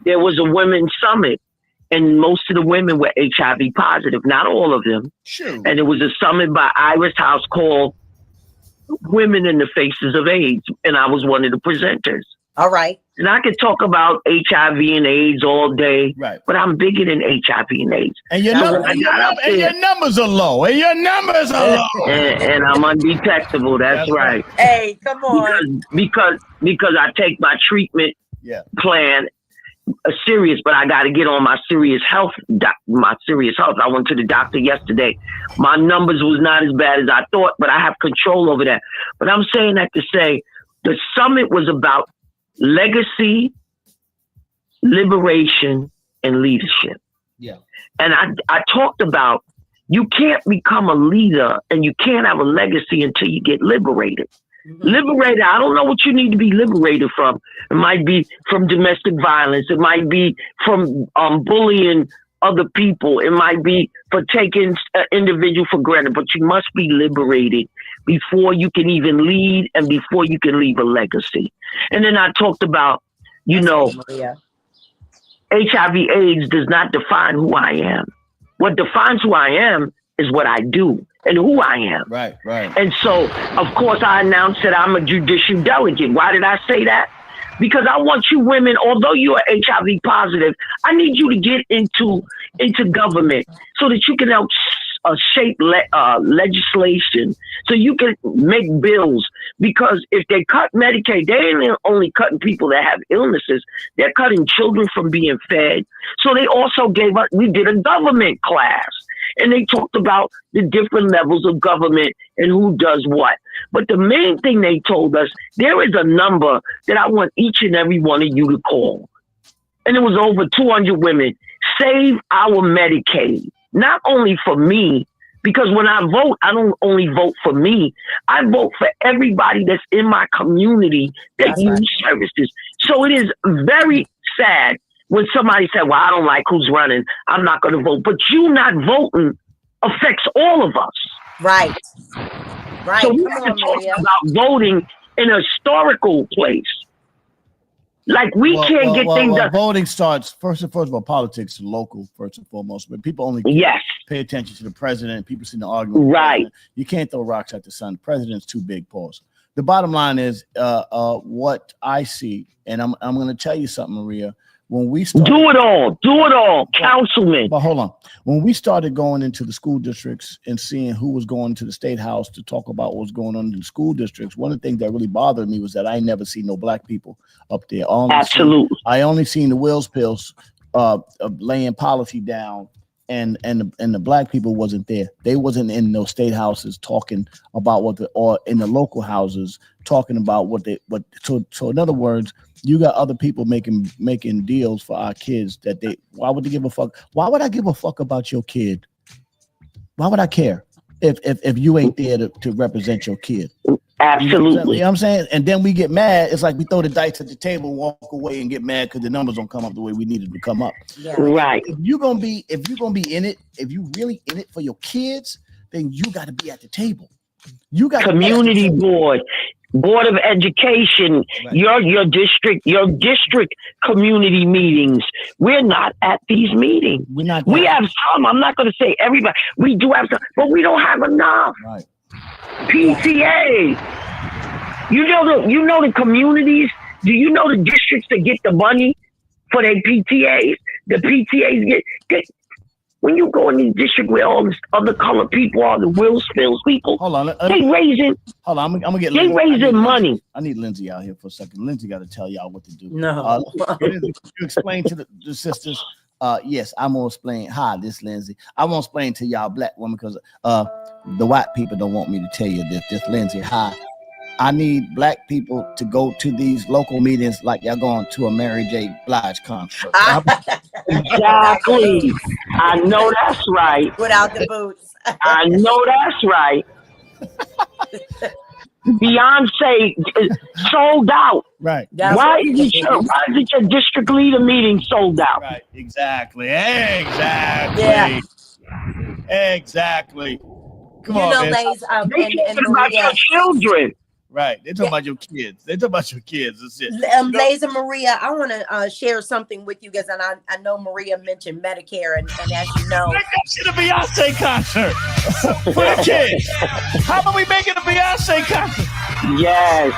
There was a women's summit, and most of the women were HIV positive. Not all of them. Sure. And it was a summit by Iris House called Women in the Faces of AIDS, and I was one of the presenters. All right. And I could talk about HIV and AIDS all day, right? But I'm bigger than HIV and AIDS. And your numbers are low. And your numbers are low. And I'm undetectable. That's right. Hey, come on. Because I take my treatment plan serious, but I got to get on my serious health. I went to the doctor yesterday. My numbers was not as bad as I thought, but I have control over that. But I'm saying that to say the summit was about legacy, liberation, and leadership. Yeah. And I talked about you can't become a leader and you can't have a legacy until you get liberated. Mm-hmm. Liberated, I don't know what you need to be liberated from. It might be from domestic violence. It might be from bullying other people. It might be for taking an individual for granted, but you must be liberated before you can even lead and before you can leave a legacy. And then I talked about, HIV AIDS does not define who I am. What defines who I am is what I do and who I am. Right. And so, of course, I announced that I'm a judicial delegate. Why did I say that? Because I want you women, although you are HIV positive, I need you to get into government so that you can help shape legislation, so you can make bills. Because if they cut Medicaid, they ain't only cutting people that have illnesses, they're cutting children from being fed. So they also we did a government class, and they talked about the different levels of government and who does what. But the main thing they told us, there is a number that I want each and every one of you to call. And it was over 200 women. Save our Medicaid. Not only for me, because when I vote, I don't only vote for me. I vote for everybody that's in my community that use services. So it is very sad when somebody said, well, I don't like who's running, I'm not going to vote. But you not voting affects all of us. Right. So we have to talk about voting in a historical place. Like we can't get things done. Voting starts first of all, politics local first and foremost. But people only pay attention to the president. People see the argument. Right. You can't throw rocks at the sun. The president's too big. Pause. The bottom line is what I see, and I'm going to tell you something, Maria. When we started, do it all, councilman. But hold on. When we started going into the school districts and seeing who was going to the state house to talk about what was going on in the school districts, one of the things that really bothered me was that I never see no black people up there. Absolutely. I only seen the Wills Pills laying policy down, and the black people wasn't there. They wasn't in those state houses talking about or in the local houses talking about so in other words, you got other people making deals for our kids why would they give a fuck? Why would I give a fuck about your kid? Why would I care if you ain't there to represent your kid? Absolutely. You know what I'm saying? And then we get mad. It's like we throw the dice at the table, walk away, and get mad because the numbers don't come up the way we needed to come up. Yeah. Right. If you're gonna be in it, if you really in it for your kids, then you got to be at the table. You got community board of education, right. your district community meetings. We're not at these meetings. We're not. We have some. I'm not going to say everybody. We do have some, but we don't have enough. Right. PTA. You know the communities. Do you know the districts that get the money for their PTAs? The PTAs get when you go in the district where all this other colored people are, the Will Spills people. Hold on. They raising. Hold on. I'm gonna get. They raising money. I need Lindsay out here for a second. Lindsay got to tell y'all what to do. No. You explain to the sisters. Yes, I'm gonna explain. Hi, this Lindsay. I won't explain to y'all black women because the white people don't want me to tell you this. This Lindsay. Hi. I need black people to go to these local meetings like y'all going to a Mary J. Blige concert. Exactly. I know that's right. Without the boots. I know that's right. Beyonce sold out. Right. Why is your district leader meeting sold out? Right. Exactly. Exactly. Yeah. Exactly. Come on, man. Lays, and Maria, children. Right. They're talking about your kids. They're talking about your kids. That's it. Lays and Maria, I want to share something with you guys, and I know Maria mentioned Medicare, and as you know, make that shit a Beyonce concert for the kids. How about we make it a Beyonce concert? Yes.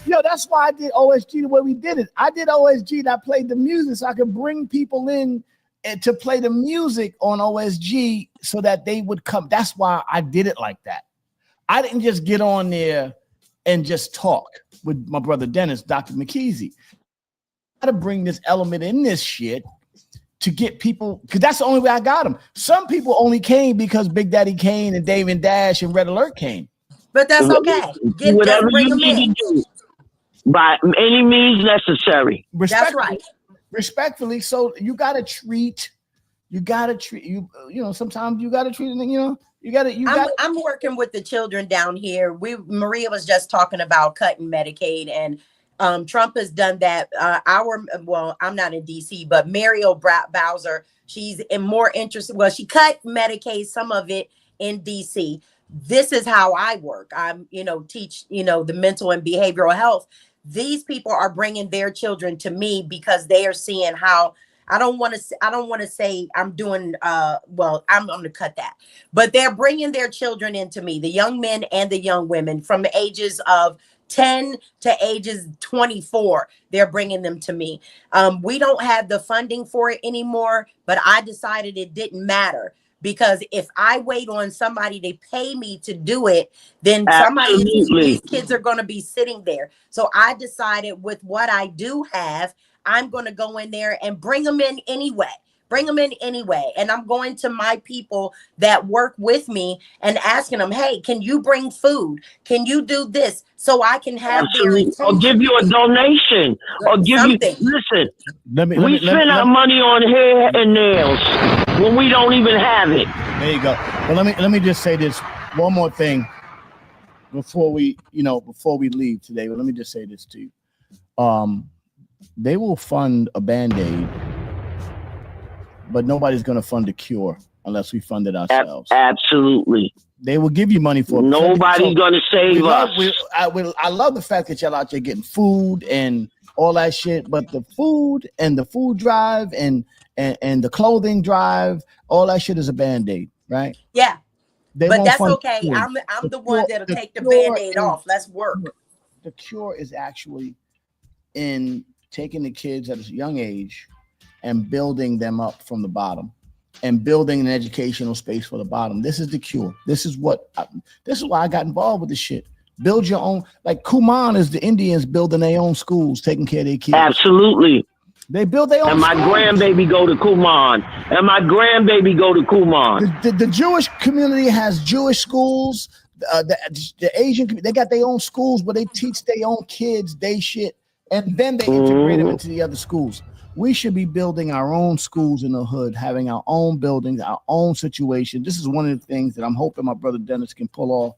Yo, that's why I did OSG the way we did it. I did OSG and I played the music so I could bring people in and to play the music on OSG so that they would come. That's why I did it like that. I didn't just get on there and just talk with my brother Dennis, Dr. McKeezy. I got to bring this element in this shit to get people, because that's the only way I got them. Some people only came because Big Daddy Kane and Dave and Dash and Red Alert came. But that's okay. Whatever you need to do by any means necessary. That's right. Respectfully, so you gotta treat, you know, sometimes you gotta treat it, you know, I'm working with the children down here. Maria was just talking about cutting Medicaid, and Trump has done that. I'm not in DC, but Muriel Bowser, she's more interested. Well, she cut Medicaid, some of it in DC. This is how I work. I'm, teach, the mental and behavioral health. These people are bringing their children to me because they are seeing how I don't want to say I'm doing, I'm going to cut that, but they're bringing their children into me, the young men and the young women from the ages of 10 to ages 24. They're bringing them to me. We don't have the funding for it anymore, but I decided it didn't matter. Because if I wait on somebody to pay me to do it, then these kids are going to be sitting there. So I decided with what I do have, I'm going to go in there and bring them in anyway. And I'm going to my people that work with me and asking them, hey, can you bring food? Can you do this so I can have their attention? Or give you a donation or give something. Listen, we spend our money on hair and nails when we don't even have it. There you go. But let me just say this one more thing before we leave today. But let me just say this to you. They will fund a Band-Aid, but nobody's going to fund a cure unless we fund it ourselves. Absolutely. They will give you money for it. Nobody's going to save us. I love the fact that y'all out there getting food and all that shit, but the food and the food drive and the clothing drive, all that shit is a Band-Aid, right? Yeah. But that's okay. Food. I'm the one that'll take the Band-Aid off. Let's work. The cure is actually in taking the kids at a young age and building them up from the bottom and building an educational space for the bottom. This is the cure. This is why I got involved with this shit. Build your own, like Kuman is the Indians building their own schools, taking care of their kids. Absolutely. They build their own And my grandbaby go to Kuman. The Jewish community has Jewish schools. The Asian community, they got their own schools where they teach their own kids they shit. And then they integrate them into the other schools. We should be building our own schools in the hood, having our own buildings, our own situation. This is one of the things that I'm hoping my brother Dennis can pull off.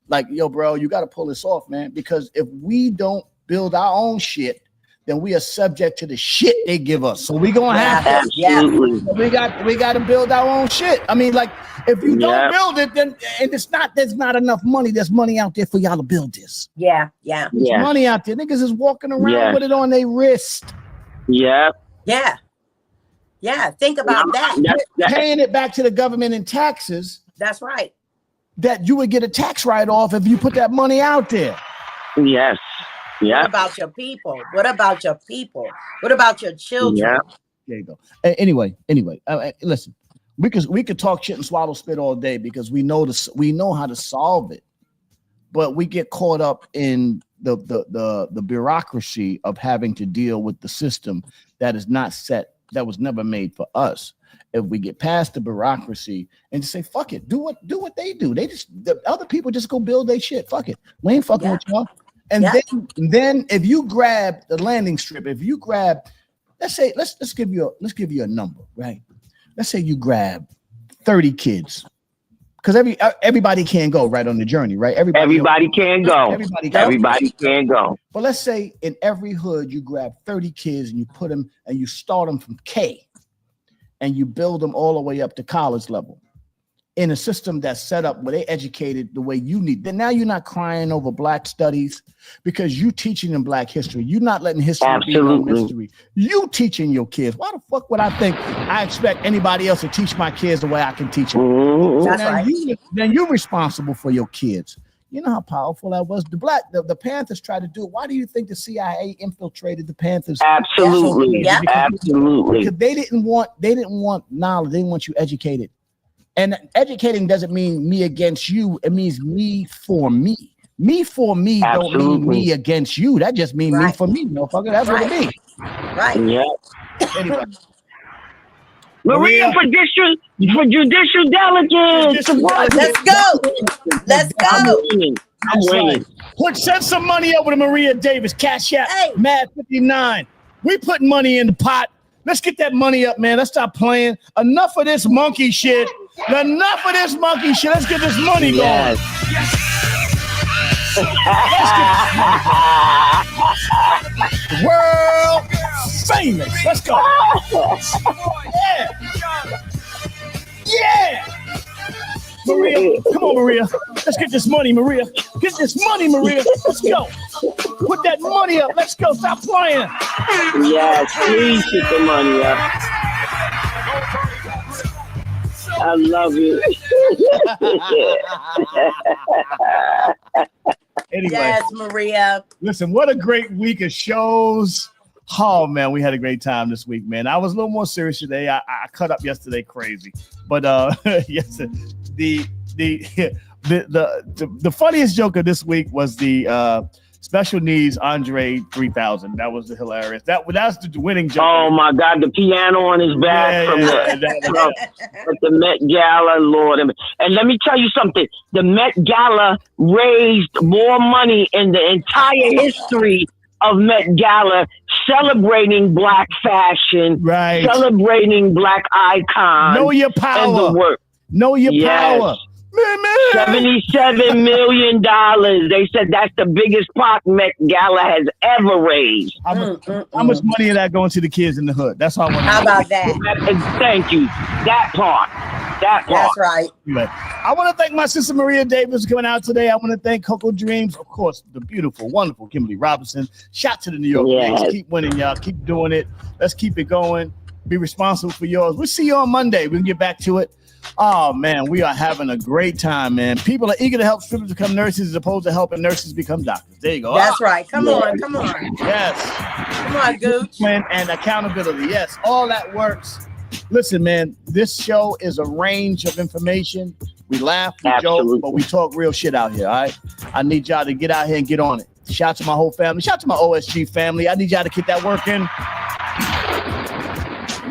Like, yo, bro, you got to pull this off, man. Because if we don't build our own shit, then we are subject to the shit they give us. So we gonna have to. Yeah. We got to build our own shit. I mean, like, if you don't build it, then there's not enough money. There's money out there for y'all to build this. Yeah. There's money out there. Niggas is walking around with it on their wrist. Yeah. Think about that. Paying it back to the government in taxes. That's right. That you would get a tax write-off if you put that money out there. Yes. Yeah. What about your people? What about your children? Yeah. There you go. Anyway, listen. We could talk shit and swallow spit all day because we know how to solve it, but we get caught up in the bureaucracy of having to deal with the system that is not set, that was never made for us. If we get past the bureaucracy and just say fuck it, do what they do. The other people just go build their shit. Fuck it, we ain't fucking with y'all. And then if you grab the landing strip, if you grab, let's give you a number, right? Let's say you grab 30 kids. Because everybody can't go right on the journey, right? Everybody can go. Everybody can go. But let's say in every hood you grab 30 kids and you put them and you start them from K and you build them all the way up to college level in a system that's set up where they educated the way you need. Then now you're not crying over Black studies because you teaching them Black history. You're not letting history be no mystery. You teaching your kids. Why the fuck would I think I expect anybody else to teach my kids the way I can teach them? That's right. Then you're responsible for your kids. You know how powerful that was. The Panthers tried to do it. Why do you think the CIA infiltrated the Panthers? Absolutely. Absolutely. Because they didn't want knowledge. They didn't want you educated. And educating doesn't mean me against you. It means me for me. Me for me don't mean me against you. That just means me for me, motherfucker. That's what it means. Right. Yeah. Anyway. Maria for judicial diligence. Let's go. Let's go. I'm winning. Send some money over to Maria Davis. Cash App, Mad 59. We putting money in the pot. Let's get that money up, man. Let's stop playing. Enough of this monkey shit. Let's get this money going. World famous. Let's go. Yeah. Maria, come on, Maria. Let's get this money, Maria. Get this money, Maria. Let's go. Put that money up. Let's go. Stop playing. Yes, please get the money up. I love it. Anyway, yes, Maria. Listen, what a great week of shows. Oh man, we had a great time this week, man. I was a little more serious today. I cut up yesterday crazy, but yes, the funniest joke of this week was the special needs Andre 3000. That was the hilarious. That's the winning joke. Oh my God, the piano on his back from the Met Gala, Lord. And let me tell you something. The Met Gala raised more money in the entire history of Met Gala, celebrating Black fashion, celebrating Black icons. Know your power. And the work. Know your power. $77 million. They said that's the biggest pot Met Gala has ever raised. How much money is that going to the kids in the hood? That's all I want to know. How about that? Thank you. That part. That's right. I want to thank my sister Maria Davis for coming out today. I want to thank Coco Dreams, of course, the beautiful, wonderful Kimberly Robinson. Shout to the New York Knicks. Keep winning, y'all. Keep doing it. Let's keep it going. Be responsible for yours. We'll see you on Monday. We can get back to it. Oh, man, we are having a great time, man. People are eager to help strippers become nurses as opposed to helping nurses become doctors. There you go. That's right. Come on. Yes. Come on, Gooch. And accountability. Yes, all that works. Listen, man, this show is a range of information. We laugh, we joke, but we talk real shit out here, all right? I need y'all to get out here and get on it. Shout out to my whole family. Shout out to my OSG family. I need y'all to get that work in.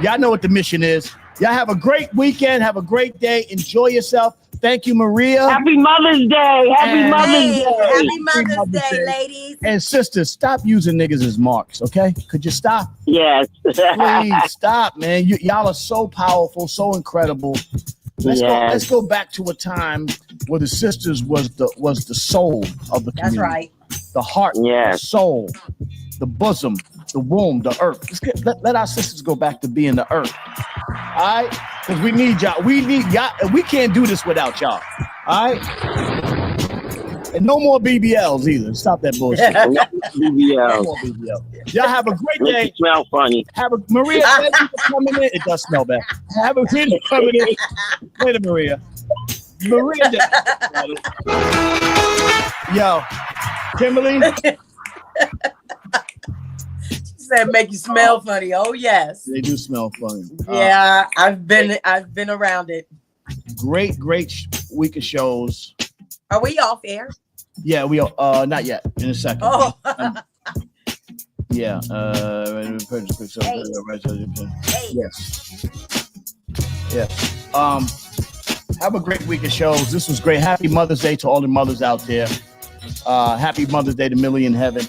Y'all know what the mission is. Y'all have a great weekend. Have a great day. Enjoy yourself. Thank you, Maria. Happy Mother's Day. Happy Mother's Day, ladies. And sisters, stop using niggas as marks, okay? Could you stop? Yes. Please stop, man. Y'all are so powerful, so incredible. Let's go back to a time where the sisters was the soul of the community. That's right. The heart, the soul, the bosom, the womb, the earth. Let our sisters go back to being the earth. All right? Because we need y'all. We need y'all. We can't do this without y'all. All right? And no more BBLs either. Stop that bullshit. BBL. No more BBL. Y'all have a great day. It smell funny. Maria, thank you for coming in. It does smell bad. Have a good day coming in. Wait a Maria. Yo, Kimberly. Said make you smell funny. Oh yes, they do smell funny. Yeah, I've been around it. Great week of shows. Are we off air? Yeah, we are. Not yet. In a second. Oh. Yeah. Hey. Yes. Yes. Have a great week of shows. This was great. Happy Mother's Day to all the mothers out there. Happy Mother's Day to Millie in heaven.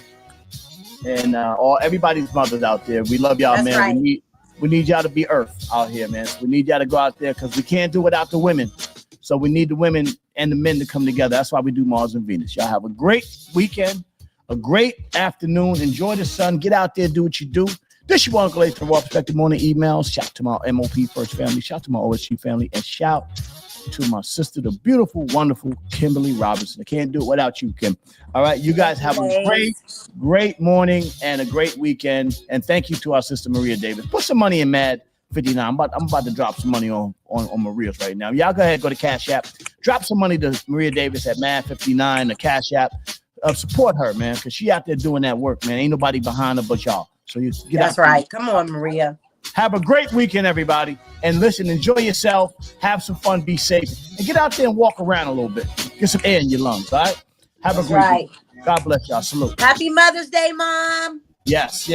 And all everybody's mothers out there. We love y'all, man. Right. We need y'all to be earth out here, man. We need y'all to go out there because we can't do it without the women. So we need the women and the men to come together. That's why we do Mars and Venus. Y'all have a great weekend, a great afternoon. Enjoy the sun. Get out there, do what you do. This is your Uncle A from Raw Perspective Morning Emails. Shout to my MOP First family. Shout to my OSG family. And shout to my sister, the beautiful, wonderful Kimberly Robinson. I can't do it without you, Kim. All right. You guys have a great morning and a great weekend. And thank you to our sister, Maria Davis. Put some money in Mad 59. I'm about to drop some money on Maria's right now. Y'all go ahead, go to Cash App. Drop some money to Maria Davis at Mad 59, the Cash App. Support her, man, because she out there doing that work, man. Ain't nobody behind her but y'all. So you get That's right. Come on, Maria. Have a great weekend, everybody. And listen, enjoy yourself. Have some fun. Be safe. And get out there and walk around a little bit. Get some air in your lungs, all right? Have a great week. God bless y'all. Salute. Happy Mother's Day, Mom. Yes.